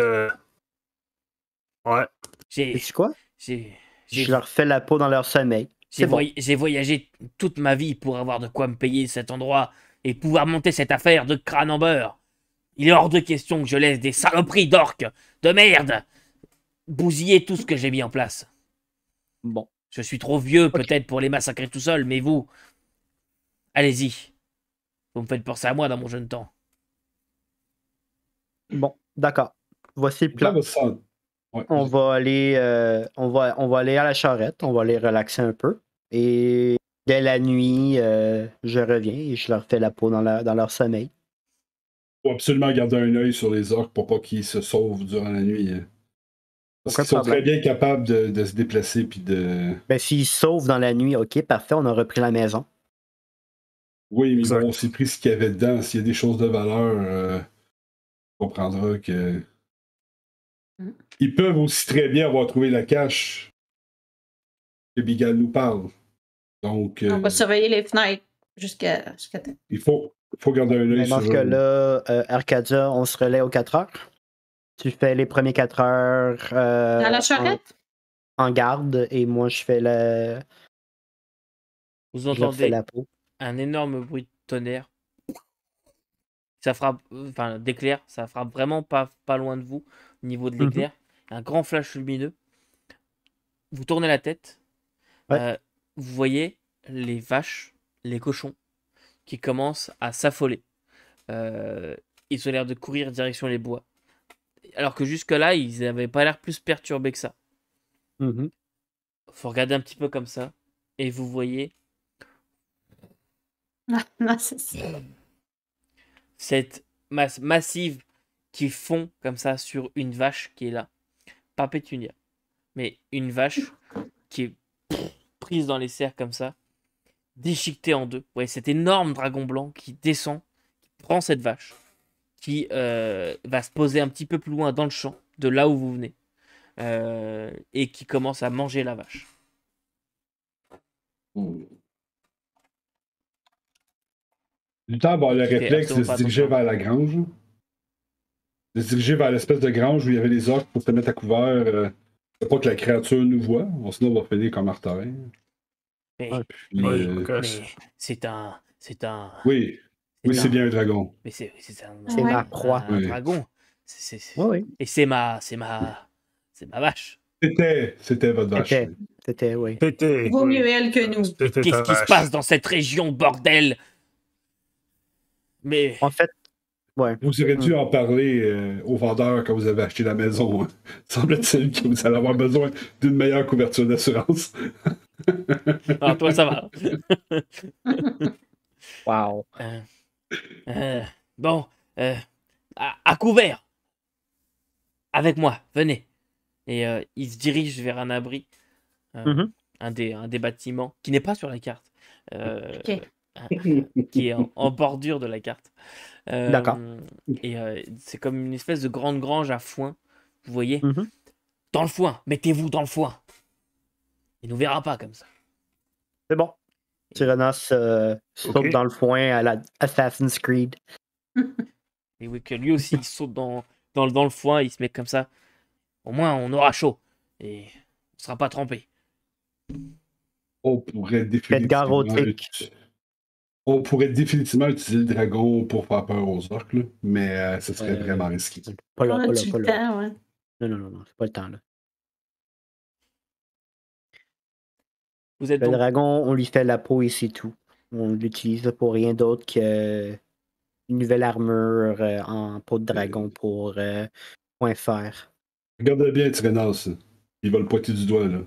Ouais. C'est quoi? Je leur fais la peau dans leur sommeil. J'ai voyagé toute ma vie pour avoir de quoi me payer cet endroit et pouvoir monter cette affaire de crâne en beurre. Il est hors de question que je laisse des saloperies d'orques, de merde, bousiller tout ce que j'ai mis en place. Bon. Je suis trop vieux peut-être pour les massacrer tout seul, mais vous, allez-y. Vous me faites penser à moi dans mon jeune temps. Bon, d'accord. Voici le plan. Ouais. On va aller à la charrette, on va aller relaxer un peu. Et dès la nuit, je reviens et je leur fais la peau dans leur sommeil. Il faut absolument garder un œil sur les orques pour pas qu'ils se sauvent durant la nuit. Parce qu'ils sont très bien capables de se déplacer puis de. Ben, s'ils se sauvent dans la nuit, ok, parfait, on a repris la maison. Oui, mais ils ont aussi pris ce qu'il y avait dedans. S'il y a des choses de valeur, on comprendra que. Ils peuvent aussi très bien avoir trouvé la cache que Bigal nous parle. Donc, on va surveiller les fenêtres jusqu'à temps. Il faut garder un œil sur dans ce cas-là, Arcadia, on se relaie aux 4 heures. Tu fais les premiers 4 heures dans la charrette? En garde et moi je fais la. Vous entendez un énorme bruit de tonnerre. Ça frappe, enfin d'éclair, ça frappe vraiment pas loin de vous au niveau de l'éclair. Un grand flash lumineux. Vous tournez la tête. Ouais. Vous voyez les vaches, les cochons qui commencent à s'affoler. Ils ont l'air de courir direction les bois. Alors que jusque-là, ils n'avaient pas l'air plus perturbés que ça. Faut regarder un petit peu comme ça. Et vous voyez cette masse massive qui fond comme ça sur une vache qui est là. Pas Pétunia, mais une vache qui est prise dans les serres comme ça, déchiquetée en deux. Ouais, cet énorme dragon blanc qui descend, qui prend cette vache, qui va se poser un petit peu plus loin dans le champ, de là où vous venez, et qui commence à manger la vache. Luther va avoir le réflexe de se diriger vers la grange. De se diriger vers l'espèce de grange où il y avait les orques pour se mettre à couvert. Pour pas que la créature nous voit. Sinon, on va finir comme Artharin. Mais c'est un... Oui, c'est bien un dragon. Mais c'est ma proie. Un dragon. Oui. Et c'est ma vache. C'était votre vache. C'était, oui. C'était. Vaut mieux elle que nous. C'était Qu'est-ce ta qui se vache. passe dans cette région, bordel? Mais En fait, ouais. Vous aurez dû en parler au vendeur quand vous avez acheté la maison. Semble-t-il que vous allez avoir besoin d'une meilleure couverture d'assurance. alors toi, ça va. Wow. Bon, à couvert. Avec moi, venez. Et il se dirige vers un abri, Mhm. un des bâtiments qui n'est pas sur la carte, Ok. qui est en bordure de la carte. D'accord. Et c'est comme une espèce de grande grange à foin, vous voyez, Mhm. dans le foin. Mettez-vous dans le foin. Il nous verra pas comme ça. C'est bon. Tyrannos saute Ok. dans le foin à la Assassin's Creed. Et oui, que lui aussi, il saute dans le foin, il se met comme ça. Au moins, on aura chaud. Et on ne sera pas trempé. On pourrait Edgar définitivement, Rotique. on pourrait définitivement utiliser le dragon pour faire peur aux orques, là, mais ce serait vraiment risqué. Pas là, On pas là, a-tu pas le là. temps, ouais. Non, c'est pas le temps, là. Vous êtes Le donc dragon, on lui fait la peau et c'est tout. On l'utilise pour rien d'autre que une nouvelle armure en peau de dragon pour point fer. Regarde bien Tyrannos. Il va le pointer du doigt, là.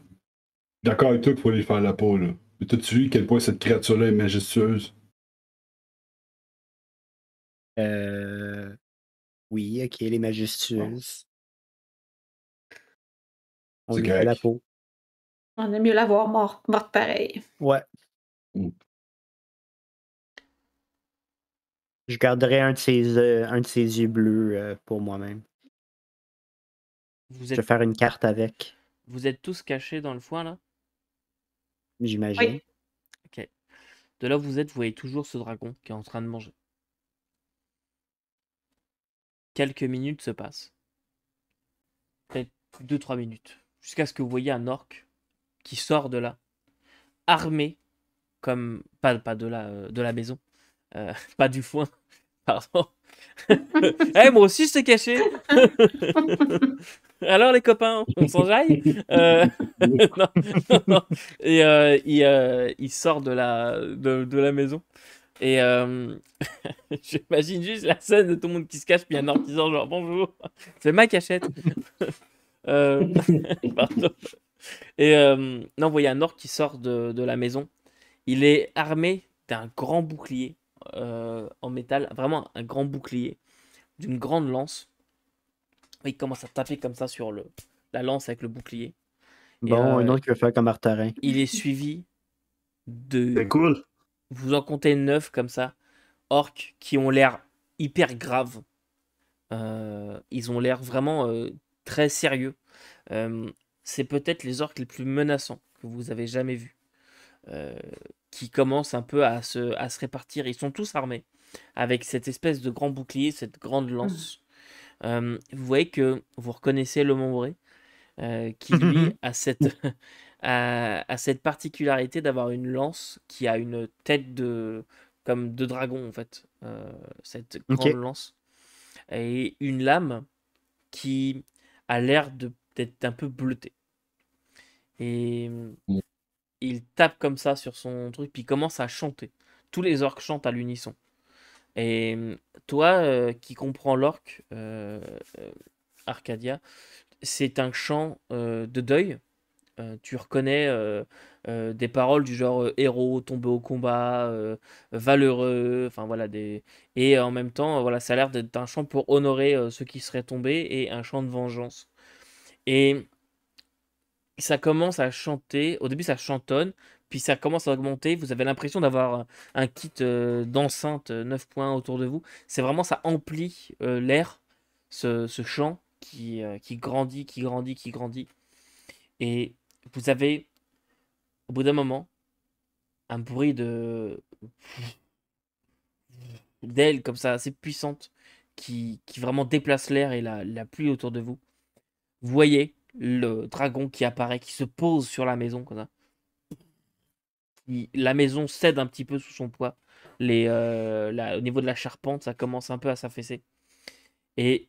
D'accord avec toi qu'il faut lui faire la peau, là. Mais t'as-tu vu quel point cette créature-là est majestueuse? Oui, ok, elle est majestueuse. On C'est lui fait la correct. peau. On aime mieux l'avoir morte pareil. Ouais. Mm. Je garderai un de ses yeux bleus pour moi-même. vous Je vais êtes faire une carte avec, vous êtes tous cachés dans le foin là? j'imagine. Oui. Ok. De là où vous êtes, vous voyez toujours ce dragon qui est en train de manger. Quelques minutes se passent. Peut-être 2-3 minutes. Jusqu'à ce que vous voyez un orc qui sort de là, armé comme. Pas de la maison. Pas du foin. Pardon. Eh, moi aussi, je t'ai caché. Alors, les copains, on s'enjaille non, non. Et il sort de la maison. Et j'imagine juste la scène de tout le monde qui se cache, puis un orc qui sort genre bonjour, c'est ma cachette. Pardon. Et non, vous voyez un orc qui sort de la maison. Il est armé d'un grand bouclier en métal, vraiment un grand bouclier, d'une grande lance. Il commence à taper comme ça sur la lance avec le bouclier. Et Bon, un autre qui veut faire comme Artarin. il est suivi de. C'est cool. Vous en comptez 9 comme ça, orques qui ont l'air hyper graves. Ils ont l'air vraiment très sérieux. C'est peut-être les orques les plus menaçants que vous avez jamais vus. Qui commencent un peu à se répartir. Ils sont tous armés avec cette espèce de grand bouclier, cette grande lance. Vous voyez que vous reconnaissez le Mombré qui lui a cette particularité d'avoir une lance qui a une tête comme de dragon en fait. Cette grande lance. Et une lame qui a l'air d'être un peu bleutée. Et il tape comme ça sur son truc, puis il commence à chanter. Tous les orques chantent à l'unisson. Et toi, qui comprends l'orque, Arcadia, c'est un chant de deuil. Tu reconnais des paroles du genre héros, tombé au combat, valeureux, enfin voilà et en même temps voilà ça a l'air d'être un chant pour honorer ceux qui seraient tombés et un chant de vengeance. Et ça commence à chanter. Au début ça chantonne, puis ça commence à augmenter. Vous avez l'impression d'avoir un kit d'enceinte 9 points autour de vous. C'est vraiment ça emplit l'air, ce chant qui grandit, qui grandit, qui grandit. Et vous avez, au bout d'un moment, un bruit d'ailes comme ça, assez puissante, qui vraiment déplace l'air et la pluie autour de vous. Vous voyez le dragon qui apparaît, qui se pose sur la maison, comme ça. La maison cède un petit peu sous son poids. Au niveau de la charpente, ça commence un peu à s'affaisser. Et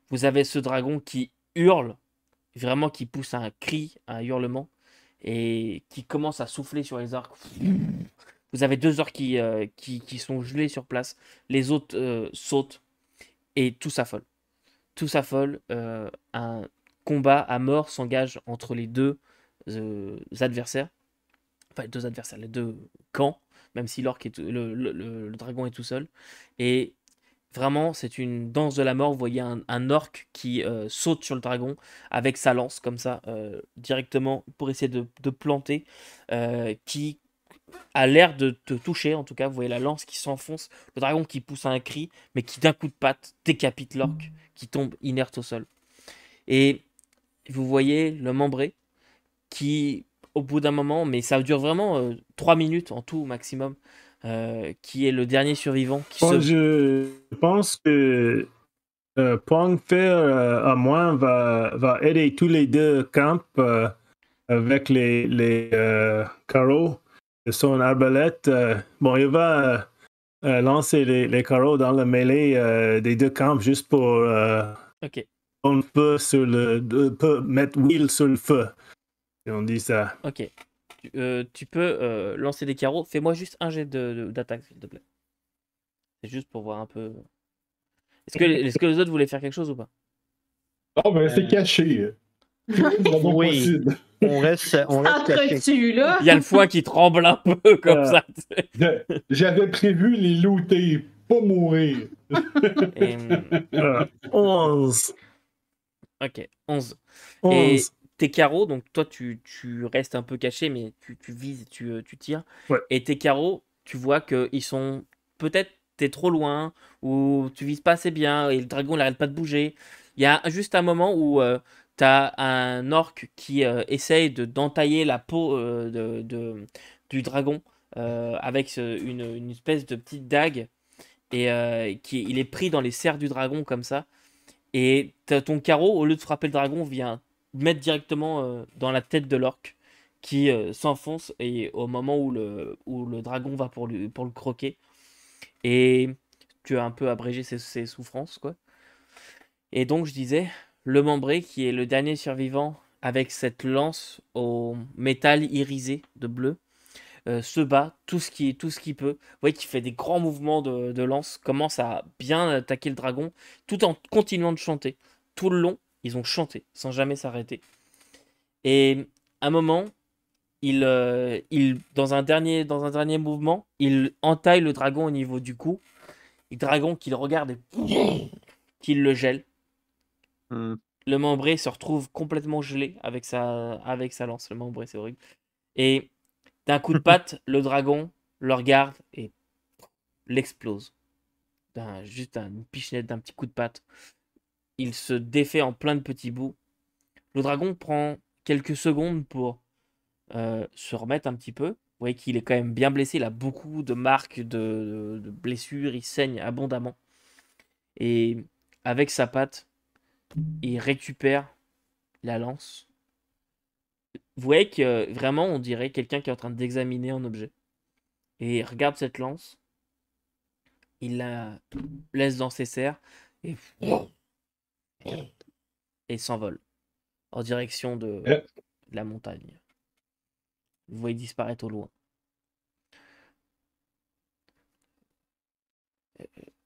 vous avez ce dragon qui hurle. vraiment qui pousse un cri, un hurlement, et qui commence à souffler sur les orques. Vous avez 2 orques qui sont gelés sur place. Les autres sautent et tout s'affole. Tout s'affole. Un combat à mort s'engage entre les deux adversaires. Enfin, les 2 adversaires, les 2 camps, même si le dragon est tout seul. Et vraiment, c'est une danse de la mort. Vous voyez un orc qui saute sur le dragon avec sa lance, comme ça, directement, pour essayer de planter, qui a l'air de te toucher. En tout cas, vous voyez la lance qui s'enfonce, le dragon qui pousse un cri, mais qui d'un coup de patte décapite l'orc, qui tombe inerte au sol. Et vous voyez le membré qui, au bout d'un moment, mais ça dure vraiment 3 minutes en tout maximum, qui est le dernier survivant. Je pense que Pongfair, à moins, va aider tous les 2 camps avec les carreaux de son arbalète. Bon, il va lancer les carreaux dans la mêlée des 2 camps juste pour on peut mettre huile sur le feu. Et on dit ça. Ok. Tu peux lancer des carreaux. Fais-moi juste un jet d'attaque, s'il te plaît. C'est juste pour voir un peu. Est-ce que les autres voulaient faire quelque chose ou pas? Oh, ben c'est caché. Oui. On reste Entre-tu, là? Il y a le foie qui tremble un peu comme ça. J'avais prévu les looter, pas mourir. 11. Ok, 11. Et tes carreaux, donc toi tu restes un peu caché, mais tu vises, tu tires. Ouais. Et tes carreaux, tu vois qu'ils sont peut-être t'es trop loin, ou tu vises pas assez bien, et le dragon n'arrête pas de bouger. Il y a juste un moment où t'as un orc qui essaye d'entailler la peau du dragon avec une espèce de petite dague, et il est pris dans les serres du dragon comme ça. Et ton carreau, au lieu de frapper le dragon, vient mettre directement dans la tête de l'orque qui s'enfonce, et au moment où le dragon va pour le croquer. Et tu as un peu abrégé ses souffrances, quoi. Et donc, je disais, le membré, qui est le dernier survivant avec cette lance au métal irisé de bleu, se bat tout ce qu'il peut. Vous voyez qu'il fait des grands mouvements de lance, commence à bien attaquer le dragon, tout en continuant de chanter. Tout le long, ils ont chanté, sans jamais s'arrêter. Et à un moment, dans un dernier mouvement, il entaille le dragon au niveau du cou. Le dragon qu'il regarde et qu'il le gèle. Le membré se retrouve complètement gelé avec sa lance. Le membré, c'est horrible. Et d'un coup de patte, le dragon le regarde et l'explose. Juste une pichenette d'un petit coup de patte. Il se défait en plein de petits bouts. Le dragon prend quelques secondes pour se remettre un petit peu. Vous voyez qu'il est quand même bien blessé. Il a beaucoup de marques de blessures. Il saigne abondamment. Et avec sa patte, il récupère la lance. Vous voyez que vraiment, on dirait quelqu'un qui est en train d'examiner un objet. Et il regarde cette lance. Il la laisse dans ses serres et s'envole en direction de la montagne. Vous voyez disparaître au loin.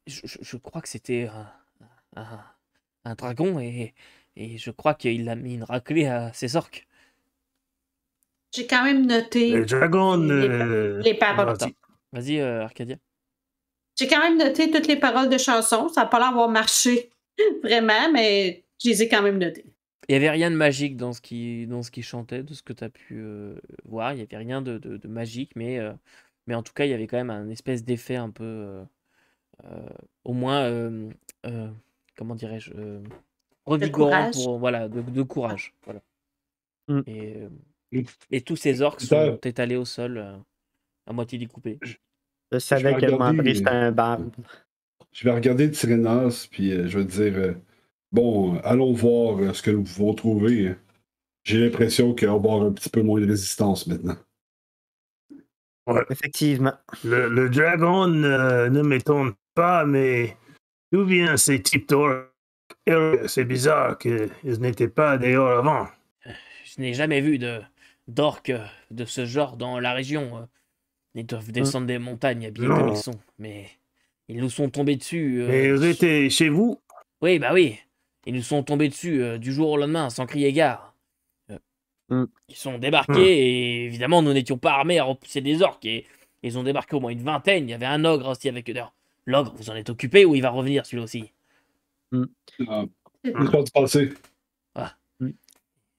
Je crois que c'était un dragon, et je crois qu'il a mis une raclée à ses orques. J'ai quand même noté Le dragon. les paroles. Vas-y, Arcadia. J'ai quand même noté toutes les paroles de chansons. Ça n'a pas l'air d'avoir marché vraiment, mais je les ai quand même notées. Il n'y avait rien de magique dans ce qui chantait, de ce que tu as pu voir. Il n'y avait rien de magique, mais en tout cas, il y avait quand même un espèce d'effet un peu, au moins, comment dirais-je, revigorant, de courage. Voilà. Et tous ces orques sont étalés au sol, à moitié découpés. Je savais que le membré, c'était un barbe. Je vais regarder Tyrénas, puis je vais dire bon, allons voir ce que nous pouvons trouver. J'ai l'impression qu'il va y avoir un petit peu moins de résistance maintenant. Ouais. Effectivement. Le dragon ne m'étonne pas, mais d'où viennent ces types d'orques? C'est bizarre qu'ils n'étaient pas dehors avant. Je n'ai jamais vu d'orques de ce genre dans la région. Ils doivent descendre des montagnes habillés comme ils sont. Mais ils nous sont tombés dessus. Mais ils étaient chez vous? Oui, bah oui. Ils nous sont tombés dessus du jour au lendemain, sans crier gare. Ils sont débarqués et évidemment, nous n'étions pas armés à repousser des orques. Et ils ont débarqué au moins une vingtaine. Il y avait un ogre aussi avec eux. D'ailleurs, l'ogre, vous en êtes occupé ou il va revenir celui-là aussi? L'histoire du passé.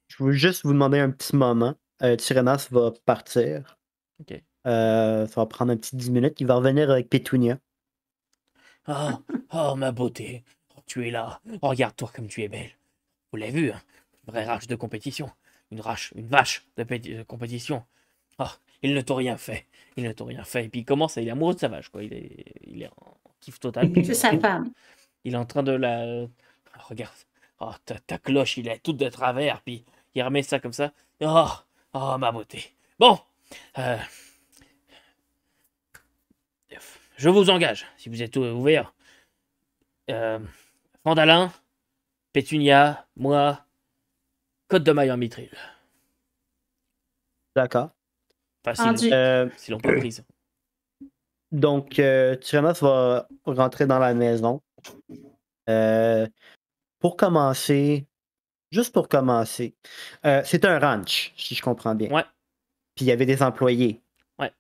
Je veux juste vous demander un petit moment. Tyrannas va partir. Ok. Ça va prendre un petit 10 minutes. Il va revenir avec Pétunia. Oh, ma beauté. Oh, tu es là. Oh, regarde-toi comme tu es belle. Vous l'avez vu, hein? Une vraie rage de compétition. Une vache de compétition. Oh, il ne t'a rien fait. Il ne t'a rien fait. Et puis il commence, il est amoureux de sa vache, quoi. Il est en kiff total. C'est sa femme. Il est en train de la... Oh, regarde. Oh, ta cloche, il est toute de travers. Puis il remet ça comme ça. Oh, ma beauté. Bon. Je vous engage, si vous êtes ouvert. Fandalin, Pétunia, moi, Côte de Maille en Mithril. D'accord. Facile, si l'on pas prise. Donc, Tyrannos va rentrer dans la maison. Pour commencer, juste pour commencer, c'est un ranch, si je comprends bien. Ouais. Puis il y avait des employés. Ouais.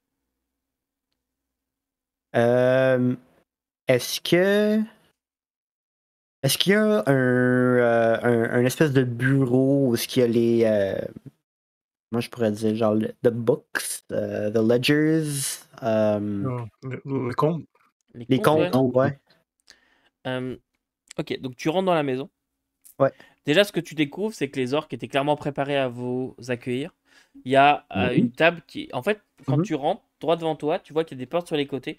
Est-ce qu'il y a un espèce de bureau où est-ce qu'il y a les... moi, je pourrais dire genre the books, the ledgers. Les comptes. Les comptes, ouais. Ok, donc tu rentres dans la maison. Ouais. Déjà, ce que tu découvres, c'est que les orques étaient clairement préparés à vous accueillir. Il y a une table qui... En fait, quand tu rentres, droit devant toi, tu vois qu'il y a des portes sur les côtés.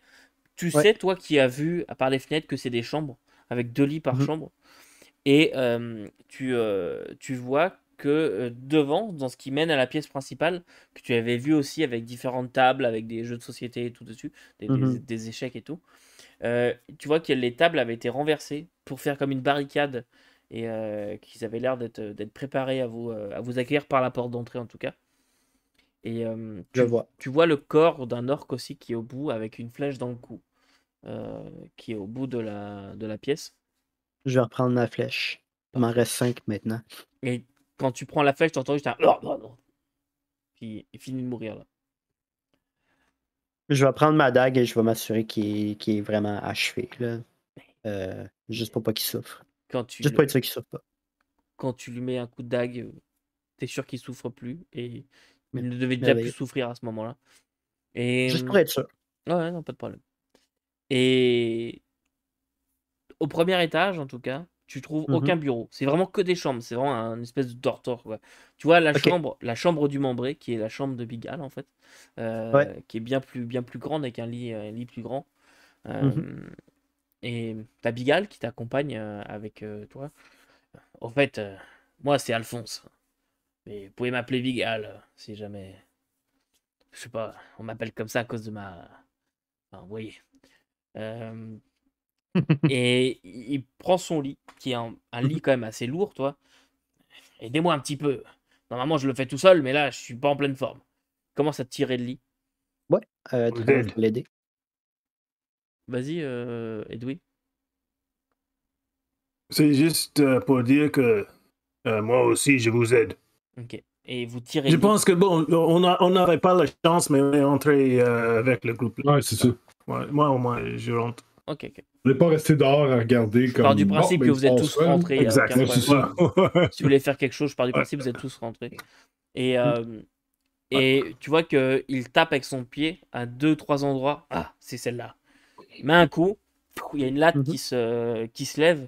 Tu sais, toi qui as vu, à part les fenêtres, que c'est des chambres, avec 2 lits par chambre. Et tu vois que devant, dans ce qui mène à la pièce principale, que tu avais vu aussi avec différentes tables, avec des jeux de société et tout dessus, des échecs et tout, tu vois que les tables avaient été renversées pour faire comme une barricade et qu'ils avaient l'air d'être préparés à vous accueillir par la porte d'entrée en tout cas. Et tu vois le corps d'un orc aussi qui est au bout avec une flèche dans le cou, qui est au bout de la pièce. Je vais reprendre ma flèche. Il m'en reste 5 maintenant. Et quand tu prends la flèche, tu entends juste un... Puis il finit de mourir là. Je vais prendre ma dague et je vais m'assurer qu'il est vraiment achevé. Là. Juste pour pas qu'il souffre. Juste pour être sûr qu'il souffre pas. Quand tu lui mets un coup de dague, t'es sûr qu'il souffre plus. Et il ne devait déjà plus souffrir à ce moment-là. Et... Juste pour être sûr. Ouais, non, pas de problème. Et au premier étage, en tout cas, tu trouves aucun bureau. C'est vraiment que des chambres. C'est vraiment un espèce de dortoir, quoi. Tu vois la chambre du membré, qui est la chambre de Bigal, en fait, qui est bien plus grande, avec un lit plus grand. Et t'as Bigal qui t'accompagne avec toi. En fait, moi, c'est Alphonse. Mais vous pouvez m'appeler Bigal, si jamais... Je sais pas, on m'appelle comme ça à cause de ma... Enfin, vous voyez. Et il prend son lit, qui est un lit quand même assez lourd, toi. Aidez-moi un petit peu. Normalement, je le fais tout seul, mais là, je suis pas en pleine forme. Commence à te tirer le lit. Ouais, très bien, je vais l'aider. Vas-y, Edoui. C'est juste pour dire que moi aussi, je vous aide. Ok. Et vous tirez Je le lit. pense que, bon, on n'aurait pas la chance, mais on est entré avec le groupe. Ouais, c'est ça. Ouais, moi, au moins, je rentre. Ok. On n'est pas resté dehors à regarder comme... Je pars du principe que vous êtes tous rentrés. Exact. Ouais, c'est ça. Si vous voulez faire quelque chose, je pars du principe que vous êtes tous rentrés. Et tu vois qu'il tape avec son pied à 2-3 endroits. Ah, c'est celle-là. Il met un coup. Il y a une latte qui se lève.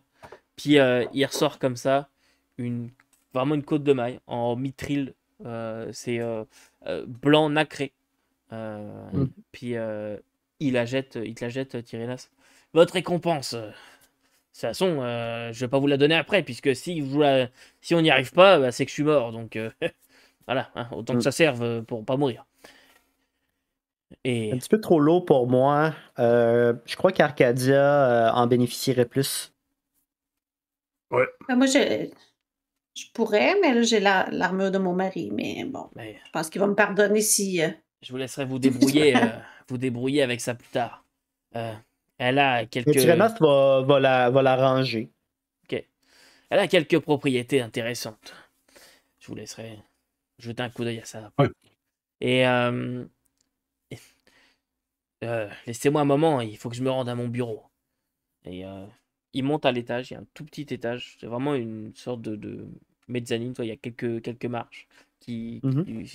Puis il ressort comme ça. Vraiment une côte de maille en mithril. C'est blanc nacré. Puis il te la jette, Tyrénas. Votre récompense. De toute façon, je vais pas vous la donner après, puisque si on n'y arrive pas, bah, c'est que je suis mort. Donc voilà, hein, autant que ça serve pour pas mourir. Et... Un petit peu trop lourd pour moi. Je crois qu'Arcadia en bénéficierait plus. Ouais. Moi, je pourrais, mais là, j'ai l'armure de mon mari. Mais bon, Mais je pense qu'il va me pardonner si. je vous laisserai vous débrouiller avec ça plus tard. Elle a Le quelques, Tyrannos va la ranger. ok. Elle a quelques propriétés intéressantes. Je vous laisserai jeter un coup d'œil à ça. Ouais. Et laissez-moi un moment, il faut que je me rende à mon bureau. Et il monte à l'étage, il y a un tout petit étage, c'est vraiment une sorte de mezzanine, il y a quelques marches qui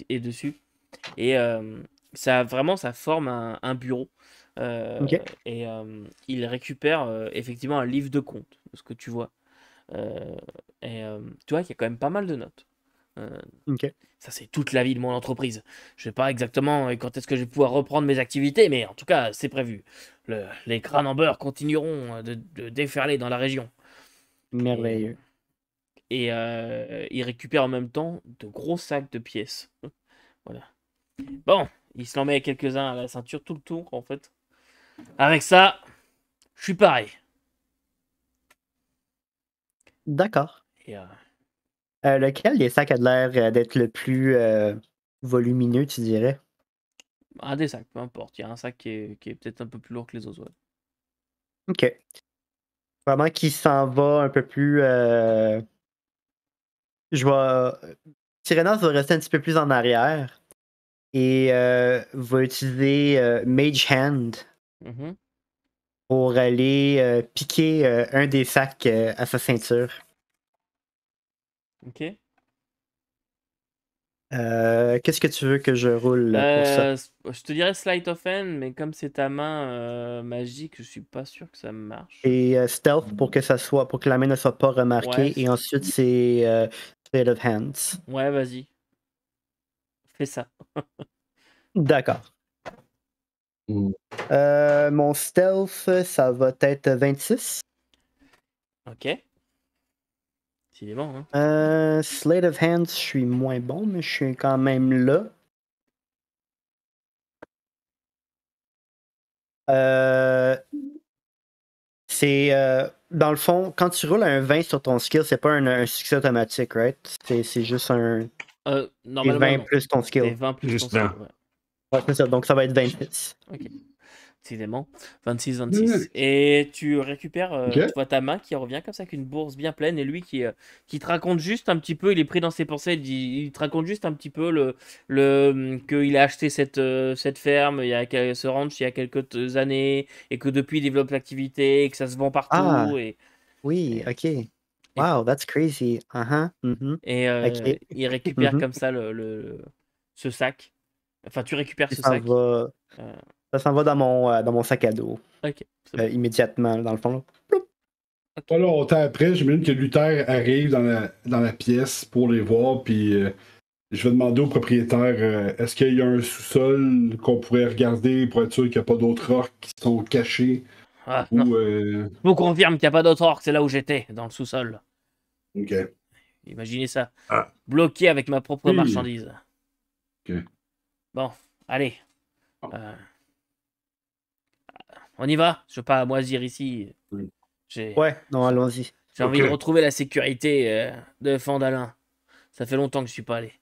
est dessus. Et ça forme un bureau. Ok. Et il récupère effectivement un livre de compte, de ce que tu vois. Et tu vois qu'il y a quand même pas mal de notes. Ok. Ça, c'est toute la vie de mon entreprise. Je sais pas exactement quand est-ce que je vais pouvoir reprendre mes activités, mais en tout cas, c'est prévu. Les crânes en beurre continueront de déferler dans la région. Merveilleux. Et il récupère en même temps de gros sacs de pièces. Voilà. Bon, il se l'en met quelques-uns à la ceinture tout le tour, en fait. Avec ça, je suis pareil. D'accord. Et, Lequel des sacs a l'air d'être le plus volumineux, tu dirais? un des sacs, peu importe. Il y a un sac qui est peut-être un peu plus lourd que les autres. Ouais. Ok. Vraiment qui s'en va un peu plus. Je vais. Tyrannos va rester un petit peu plus en arrière et va utiliser Mage Hand Mhm. pour aller piquer un des sacs à sa ceinture. Ok. Qu'est-ce que tu veux que je roule pour ça? Je te dirais Sleight of Hand, mais comme c'est ta main magique, je suis pas sûr que ça marche. Et Stealth pour que la main ne soit pas remarquée. Ouais, Et ensuite, c'est Sleight of Hands. ouais, vas-y. Fais ça. D'accord. Mm. Mon Stealth, ça va être 26. Ok. C'est bon, hein. Sleight of Hands, je suis moins bon, mais je suis quand même là. Dans le fond, quand tu roules un 20 sur ton skill, c'est pas un succès automatique, right? C'est juste un. Et Normalement, 20 non. plus ton C'est skill. 20 plus ton Juste skill. là. Ouais. Ouais, c'est ça. Donc ça va être 26. Ok. Décidément. 26, Ouais. 26. Et tu récupères, Ok. tu vois ta main qui revient comme ça avec une bourse bien pleine. Et lui qui te raconte juste un petit peu, il est pris dans ses pensées. Il te raconte juste un petit peu qu'il a acheté cette ferme, ce ranch il y a quelques années. Et que depuis il développe l'activité, et que ça se vend Ah, partout. oui, Et, ok. et, Wow, that's crazy. Mhm. et, Ok. il récupère Mhm. comme ça ce sac. Enfin, tu récupères Puis ce sac. Euh, ça s'en va dans mon sac à dos. ok, c'est bon. Immédiatement, dans le fond. Là. Pas longtemps après, j'imagine que Luther arrive dans la pièce pour les voir, puis je vais demander au propriétaire est-ce qu'il y a un sous-sol qu'on pourrait regarder pour être sûr qu'il n'y a pas d'autres orques qui sont cachés Ah, non. ou. Je vous confirme qu'il n'y a pas d'autre orque, c'est là où j'étais, dans le sous-sol. Ok. Imaginez ça. Ah. Bloqué avec ma propre Oui. marchandise. Ok. Bon, allez. On y va. Je veux pas moisir ici. Oui. Ouais, non, allons-y. J'ai envie de Ok. retrouver la sécurité de Fandalin. Ça fait longtemps que je suis pas allé.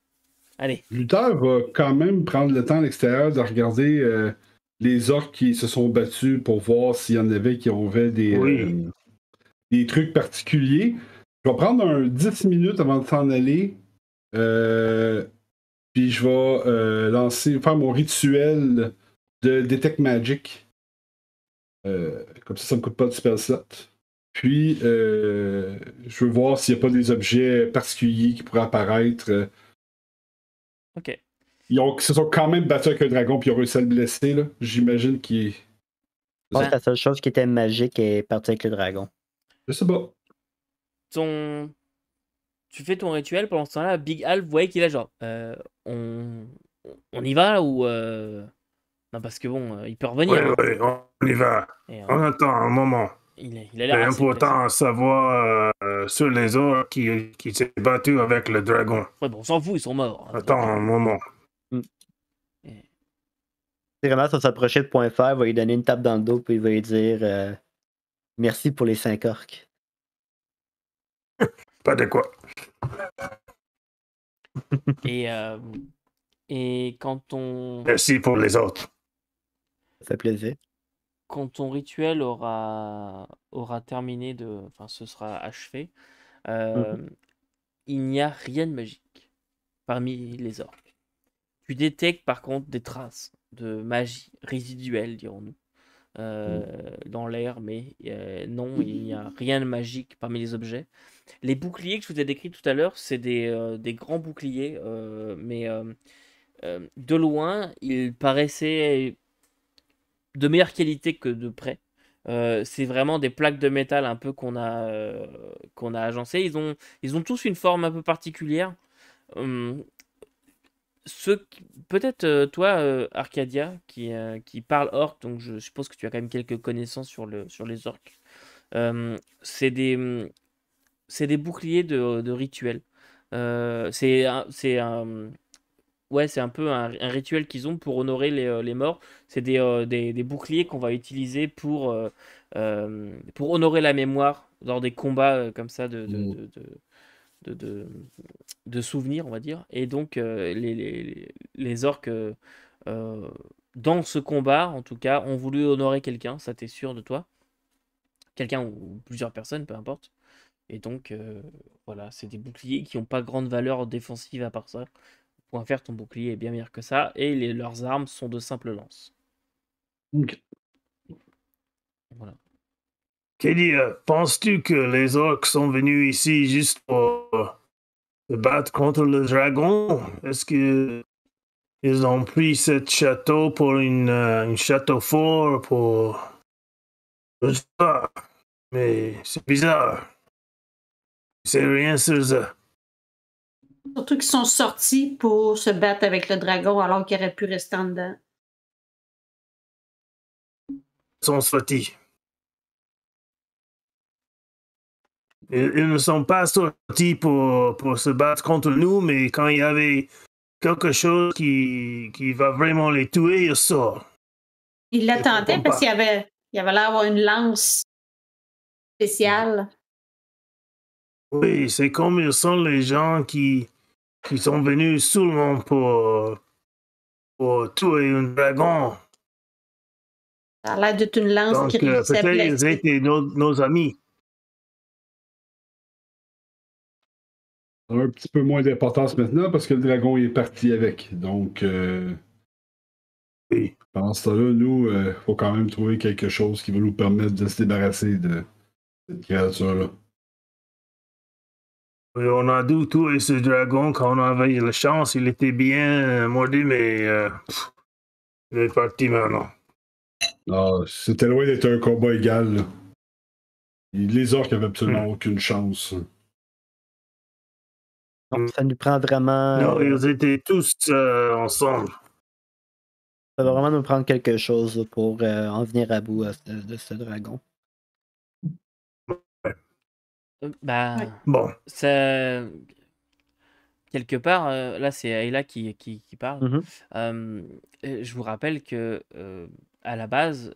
Allez. Luther va quand même prendre le temps à l'extérieur de regarder les orques qui se sont battus pour voir s'il y en avait qui avaient Oui. des trucs particuliers. Je vais prendre un 10 minutes avant de s'en aller. Puis je vais faire mon rituel de Detect Magic. Comme ça ne me coûte pas de spell slot. Puis, je veux voir s'il n'y a pas des objets particuliers qui pourraient apparaître. Ok. Ils se sont quand même battus avec un dragon, puis ils ont réussi à le blesser. Là. J'imagine qu'il est. Je pense que la seule chose qui était magique est partie avec le dragon. Je sais pas. Tu fais ton rituel pendant ce temps-là. Big Al, vous voyez qu'il est genre. On y va ou. Non, parce que bon, il peut revenir. Hein. Ouais, on y va. Et, On attend un moment. il a C'est l'air assez pressé. important à savoir sur les orques qui s'est battu avec le dragon. Ouais, bon, on s'en fout, ils sont morts. Hein, Attends un moment. Tyrannos va s'approcher de Point Fer, va lui donner une tape dans le dos, puis il va lui dire merci pour les 5 orques. Pas de quoi. Et quand ton Merci pour les autres. Ça fait plaisir. quand ton rituel aura terminé enfin, ce sera achevé, il n'y a rien de magique parmi les orques. Tu détectes par contre des traces de magie résiduelle, dirons-nous, dans l'air, mais non, il n'y a rien de magique parmi les objets. Les boucliers que je vous ai décrits tout à l'heure, c'est des grands boucliers, mais de loin, ils paraissaient de meilleure qualité que de près. C'est vraiment des plaques de métal un peu qu'on a agencées. Ils ont tous une forme un peu particulière. Hum, Peut-être toi, Arcadia, qui parle orc, donc je suppose que tu as quand même quelques connaissances sur les orcs. C'est des boucliers de rituel. C'est un peu un rituel qu'ils ont pour honorer les morts. C'est des boucliers qu'on va utiliser pour honorer la mémoire lors des combats comme ça de, de, de souvenirs, on va dire. Et donc, les orques, euh, dans ce combat, en tout cas, ont voulu honorer quelqu'un, ça t'es sûr de toi. Quelqu'un ou plusieurs personnes, peu importe. Et donc, voilà, c'est des boucliers qui n'ont pas grande valeur défensive à part ça. Pour en faire, ton bouclier est bien meilleur que ça. Et leurs armes sont de simples lances. Ok. Voilà. Kelly, penses-tu que les orques sont venus ici juste pour se battre contre le dragon? Est-ce que ils ont pris ce château pour un château fort pour... Je sais pas, mais c'est bizarre. C'est rien sur ça. Surtout qu'ils sont sortis pour se battre avec le dragon alors qu'ils auraient pu rester en dedans. Ils sont sortis. Ils ne sont pas sortis pour se battre contre nous, mais quand il y avait quelque chose qui va vraiment les tuer, ils sortent. Ils l'attendaient parce qu'il y avait l'air d'avoir une lance spéciale. Oui, c'est comme ils sont les gens qui sont venus seulement pour tuer un dragon. Ça a l'air d'être une lance Donc, qui réussissait à peut-être ils blesser. étaient nos amis. Ça a un petit peu moins d'importance maintenant parce que le dragon est parti avec. Donc, Oui. pendant ce temps-là, nous, faut quand même trouver quelque chose qui va nous permettre de se débarrasser de cette créature-là. Oui, on a dû tuer ce dragon quand on avait la chance. Il était bien mordu, mais il est parti maintenant. Ah, c'était loin d'être un combat égal. Là. Les orques avaient absolument aucune chance. Non, ça nous prend vraiment. Non, ils étaient tous ensemble. Ça va vraiment nous prendre quelque chose pour en venir à bout de ce dragon. Bon. Ça... Quelque part, là c'est Ayla qui parle. Je vous rappelle que à la base,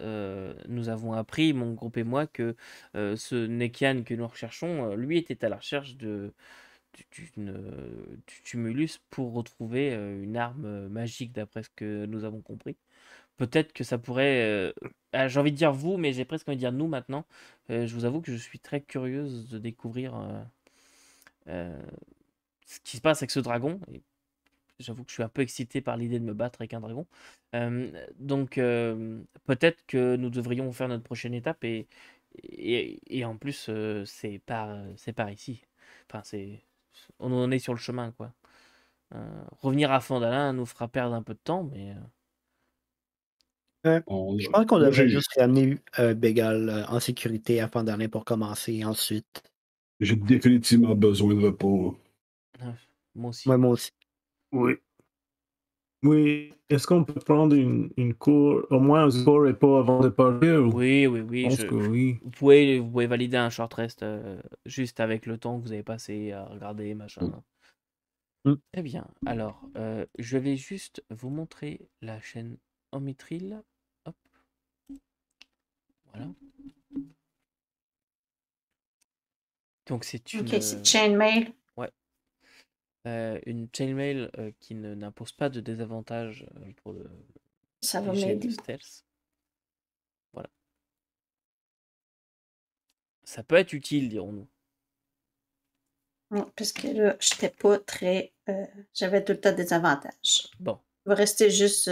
nous avons appris, mon groupe et moi, que ce Nekian que nous recherchons, lui était à la recherche du tumulus pour retrouver une arme magique, d'après ce que nous avons compris. Peut-être que ça pourrait... j'ai envie de dire vous, mais j'ai presque envie de dire nous maintenant. Je vous avoue que je suis très curieuse de découvrir ce qui se passe avec ce dragon. Et j'avoue que je suis un peu excité par l'idée de me battre avec un dragon. Donc peut-être que nous devrions faire notre prochaine étape et en plus c'est par ici. Enfin on en est sur le chemin quoi. Revenir à Fandalin nous fera perdre un peu de temps mais je pense qu'on devrait juste ramener Bégal en sécurité à Fandalin pour commencer ensuite. J'ai définitivement besoin de repos. Moi aussi. Ouais, moi aussi. Oui. Oui. Est-ce qu'on peut prendre une cour, au moins un court repos avant de partir? Oui. Je pense que oui. Vous pouvez valider un short rest juste avec le temps que vous avez passé à regarder, machin. Très bien. Alors, je vais juste vous montrer la chaîne Omnitril. Hop. Voilà. Donc c'est Ok, une, c'est chainmail. une chainmail qui n'impose pas de désavantage pour le Ça va jet de m'aider. stealth. Voilà. Ça peut être utile, dirons-nous. Parce que là, j'étais pas très. J'avais tout le temps des avantages. Bon. Il va rester juste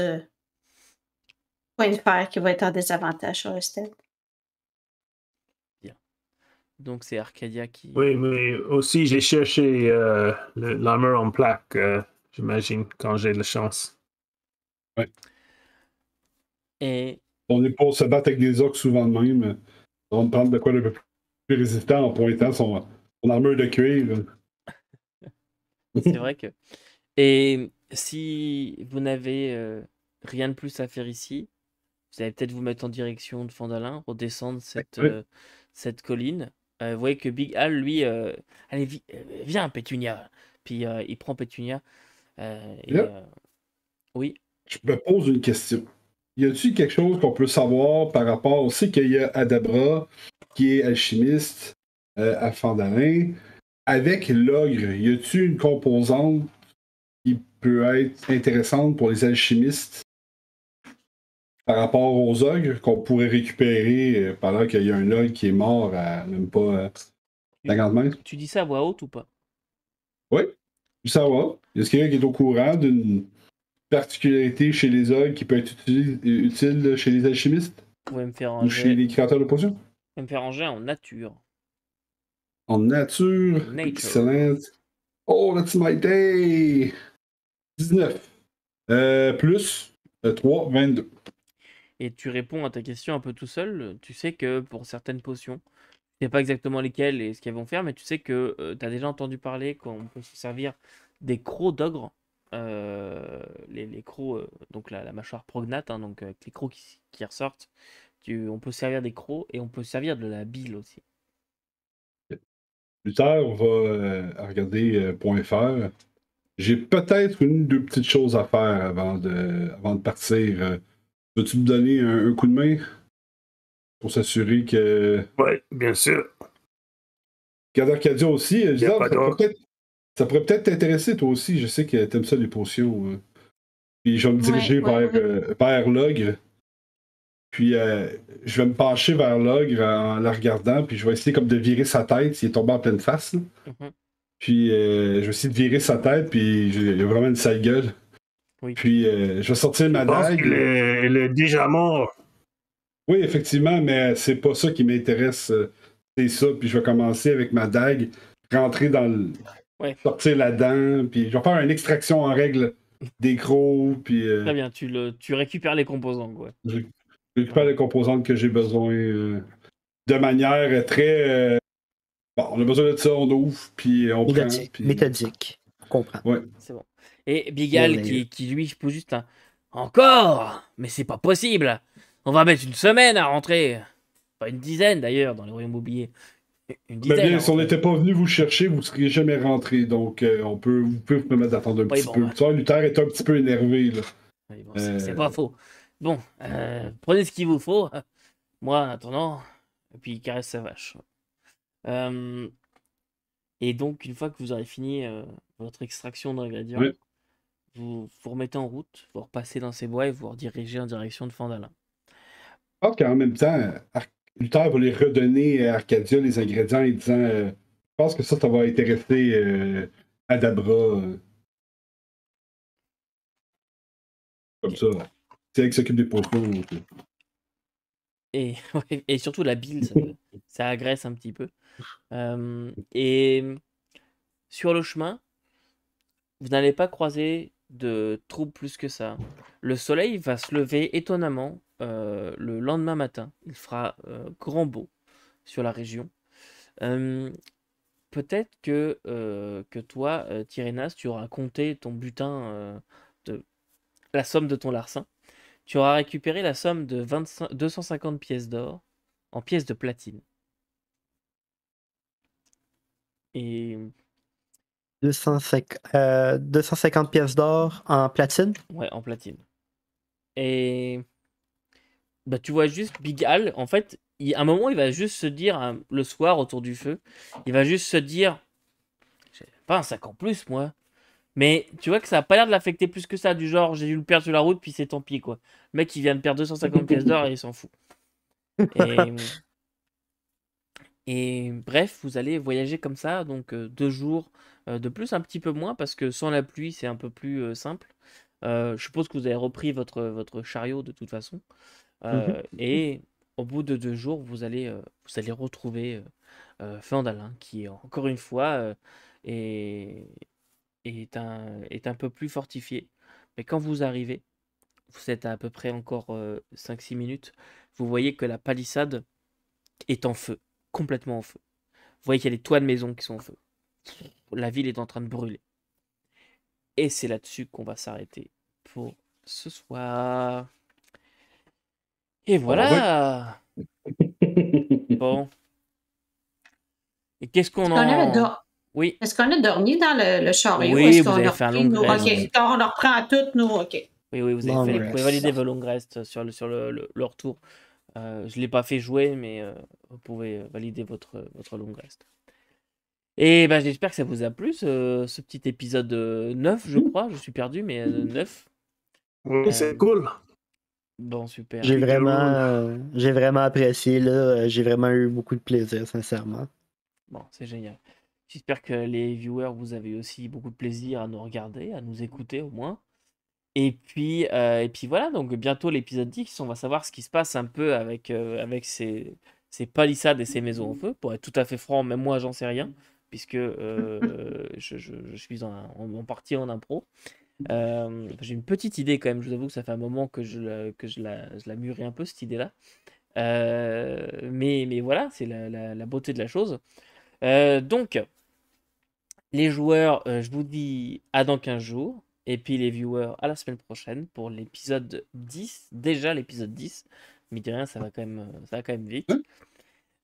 point de fer qui va être en désavantage sur le stealth. Donc c'est Arcadia qui. Oui, mais aussi j'ai cherché l'armure en plaque, j'imagine, quand j'ai la chance. Et On est pour se battre avec des orques souvent de même. On va me prendre de quoi de peu plus résistant en pointant son armure de cuir. c'est vrai que. Et si vous n'avez rien de plus à faire ici, vous allez peut-être vous mettre en direction de Fandalin, redescendre cette colline. Vous voyez que Big Al, lui, allez, viens, Pétunia. Puis il prend Pétunia. Oui. Je me pose une question. Y a-t-il quelque chose qu'on peut savoir par rapport. On sait qu'il y a Adabra, qui est alchimiste à Fandalin. Avec l'ogre, y a-t-il une composante qui peut être intéressante pour les alchimistes par rapport aux ogres qu'on pourrait récupérer pendant qu'il y a un ogre qui est mort à même pas 50 mètres? Tu dis ça à voix haute ou pas? Oui, ça va. Est-ce qu'il y a quelqu'un qui est au courant d'une particularité chez les ogres qui peut être utile chez les alchimistes? Vous pouvez me faire un Ou chez jet. les créateurs de potions? Vous pouvez me faire un jet en nature. En nature. Nature. Excellent. Oh, that's my day! 19. Plus 3, 22. Et tu réponds à ta question un peu tout seul. Tu sais que pour certaines potions, je sais pas exactement lesquelles et ce qu'elles vont faire, mais tu sais que tu as déjà entendu parler qu'on peut se servir des crocs d'ogre. Les crocs, donc la mâchoire prognate, hein, donc avec les crocs qui ressortent. On peut servir des crocs et on peut servir de la bile aussi. Plus tard, on va regarder .fr. J'ai peut-être une ou deux petites choses à faire avant de partir. Peux-tu me donner un coup de main pour s'assurer que. Oui, bien sûr. Regarde Arcadia aussi. Y a pas ça pourrait peut-être t'intéresser toi aussi. Je sais que t'aimes ça les potions. Puis je vais me diriger vers l'ogre. Puis je vais me pencher vers l'ogre en la regardant. Puis je vais essayer comme de virer sa tête s'il est tombé en pleine face. Mhm. Puis je vais essayer de virer sa tête. Puis il a vraiment une sale gueule. Oui. Puis je vais sortir ma Je pense dague. qu'il est déjà mort. Oui, effectivement, mais c'est pas ça qui m'intéresse. C'est ça. Puis je vais commencer avec ma dague, rentrer dans le. Ouais. Sortir la dent. Puis je vais faire une extraction en règle des crocs. Puis. Très bien, tu récupères les composants, quoi. Je récupère les composantes que j'ai besoin de manière très. Bon, on a besoin de ça, on ouvre, puis on prend. Puis... Méthodique. On comprend. Ouais. C'est bon. Et Bigal qui lui pose juste un encore, mais c'est pas possible. On va mettre une semaine à rentrer. Pas une dizaine d'ailleurs dans les royaumes oubliés. Une dizaine. Mais bien, si on n'était pas venu vous chercher, vous ne seriez jamais rentré. Donc, vous pouvez vous permettre d'attendre un petit peu. Tu vois, Luther est un petit peu énervé. Là. Oui, bon, c'est pas faux. Bon, prenez ce qu'il vous faut. Moi, en attendant, et puis il caresse sa vache. Et donc, une fois que vous aurez fini votre extraction d'ingrédients, vous vous remettez en route, vous repassez dans ces bois et vous redirigez en direction de Fandalin. Je pense qu'en même temps, Luther va les redonner à Arcadia les ingrédients en disant je pense que ça va intéresser Adabra. Comme ça. C'est elle qui s'occupe des potions. Et surtout la bile, ça agresse un petit peu. Et sur le chemin, vous n'allez pas croiser de troubles plus que ça. Le soleil va se lever étonnamment le lendemain matin. Il fera grand beau sur la région. Peut-être que toi, Tyrénas, tu auras compté ton butin, la somme de ton larcin. Tu auras récupéré la somme de 250 pièces d'or en pièces de platine. Et 250 pièces d'or en platine. ouais, en platine. Et bah, tu vois juste Big Al, en fait, à un moment, il va juste se dire, hein, le soir, autour du feu, il va juste se dire, j'ai pas un sac en plus, moi. Mais tu vois que ça a pas l'air de l'affecter plus que ça, du genre, j'ai dû le perdre sur la route, puis c'est tant pis, quoi. Le mec, il vient de perdre 250 pièces d'or et il s'en fout. Et, et bref, vous allez voyager comme ça, donc 2 jours de plus, un petit peu moins, parce que sans la pluie, c'est un peu plus simple. Je suppose que vous avez repris votre chariot de toute façon. Et au bout de 2 jours, vous allez retrouver Fandalin, qui encore une fois est, est un peu plus fortifié. Mais quand vous arrivez, vous êtes à peu près encore 5-6 minutes, vous voyez que la palissade est en feu, complètement en feu. Vous voyez qu'il y a des toits de maison qui sont en feu. La ville est en train de brûler. Et c'est là-dessus qu'on va s'arrêter pour ce soir. Et voilà. Bon. Et qu'est-ce qu'on en... Oui. Est-ce qu'on a dormi dans le chariot? Oui, Est-ce vous qu'on avez a fait un repris long nos... rest. OK, on en reprend à toutes nos... OK. Oui, vous Long avez fait, vous pouvez rest. valider vos long rest sur le retour. Je ne l'ai pas fait jouer, mais vous pouvez valider votre long rest. Et ben, j'espère que ça vous a plu, ce petit épisode 9, je crois. Je suis perdu, mais 9. Oui, c'est cool. Bon, super. J'ai vraiment apprécié, là. J'ai vraiment eu beaucoup de plaisir, sincèrement. Bon, c'est génial. J'espère que les viewers, vous avez aussi beaucoup de plaisir à nous regarder, à nous écouter au moins. Et puis voilà, donc bientôt l'épisode 10, on va savoir ce qui se passe un peu avec ces palissades et ces maisons en feu. Pour être tout à fait franc, même moi, j'en sais rien, puisque je suis en partie en impro. J'ai une petite idée quand même, je vous avoue que ça fait un moment que je la mûris un peu, cette idée-là. Mais voilà, c'est la beauté de la chose. Donc, les joueurs, je vous dis à dans 15 jours. Et puis les viewers à la semaine prochaine pour l'épisode 10. Déjà l'épisode 10. Mais de rien, ça va quand même vite.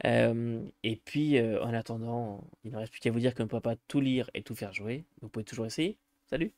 Et puis en attendant, il ne reste plus qu'à vous dire qu'on ne peut pas tout lire et tout faire jouer. Vous pouvez toujours essayer. Salut!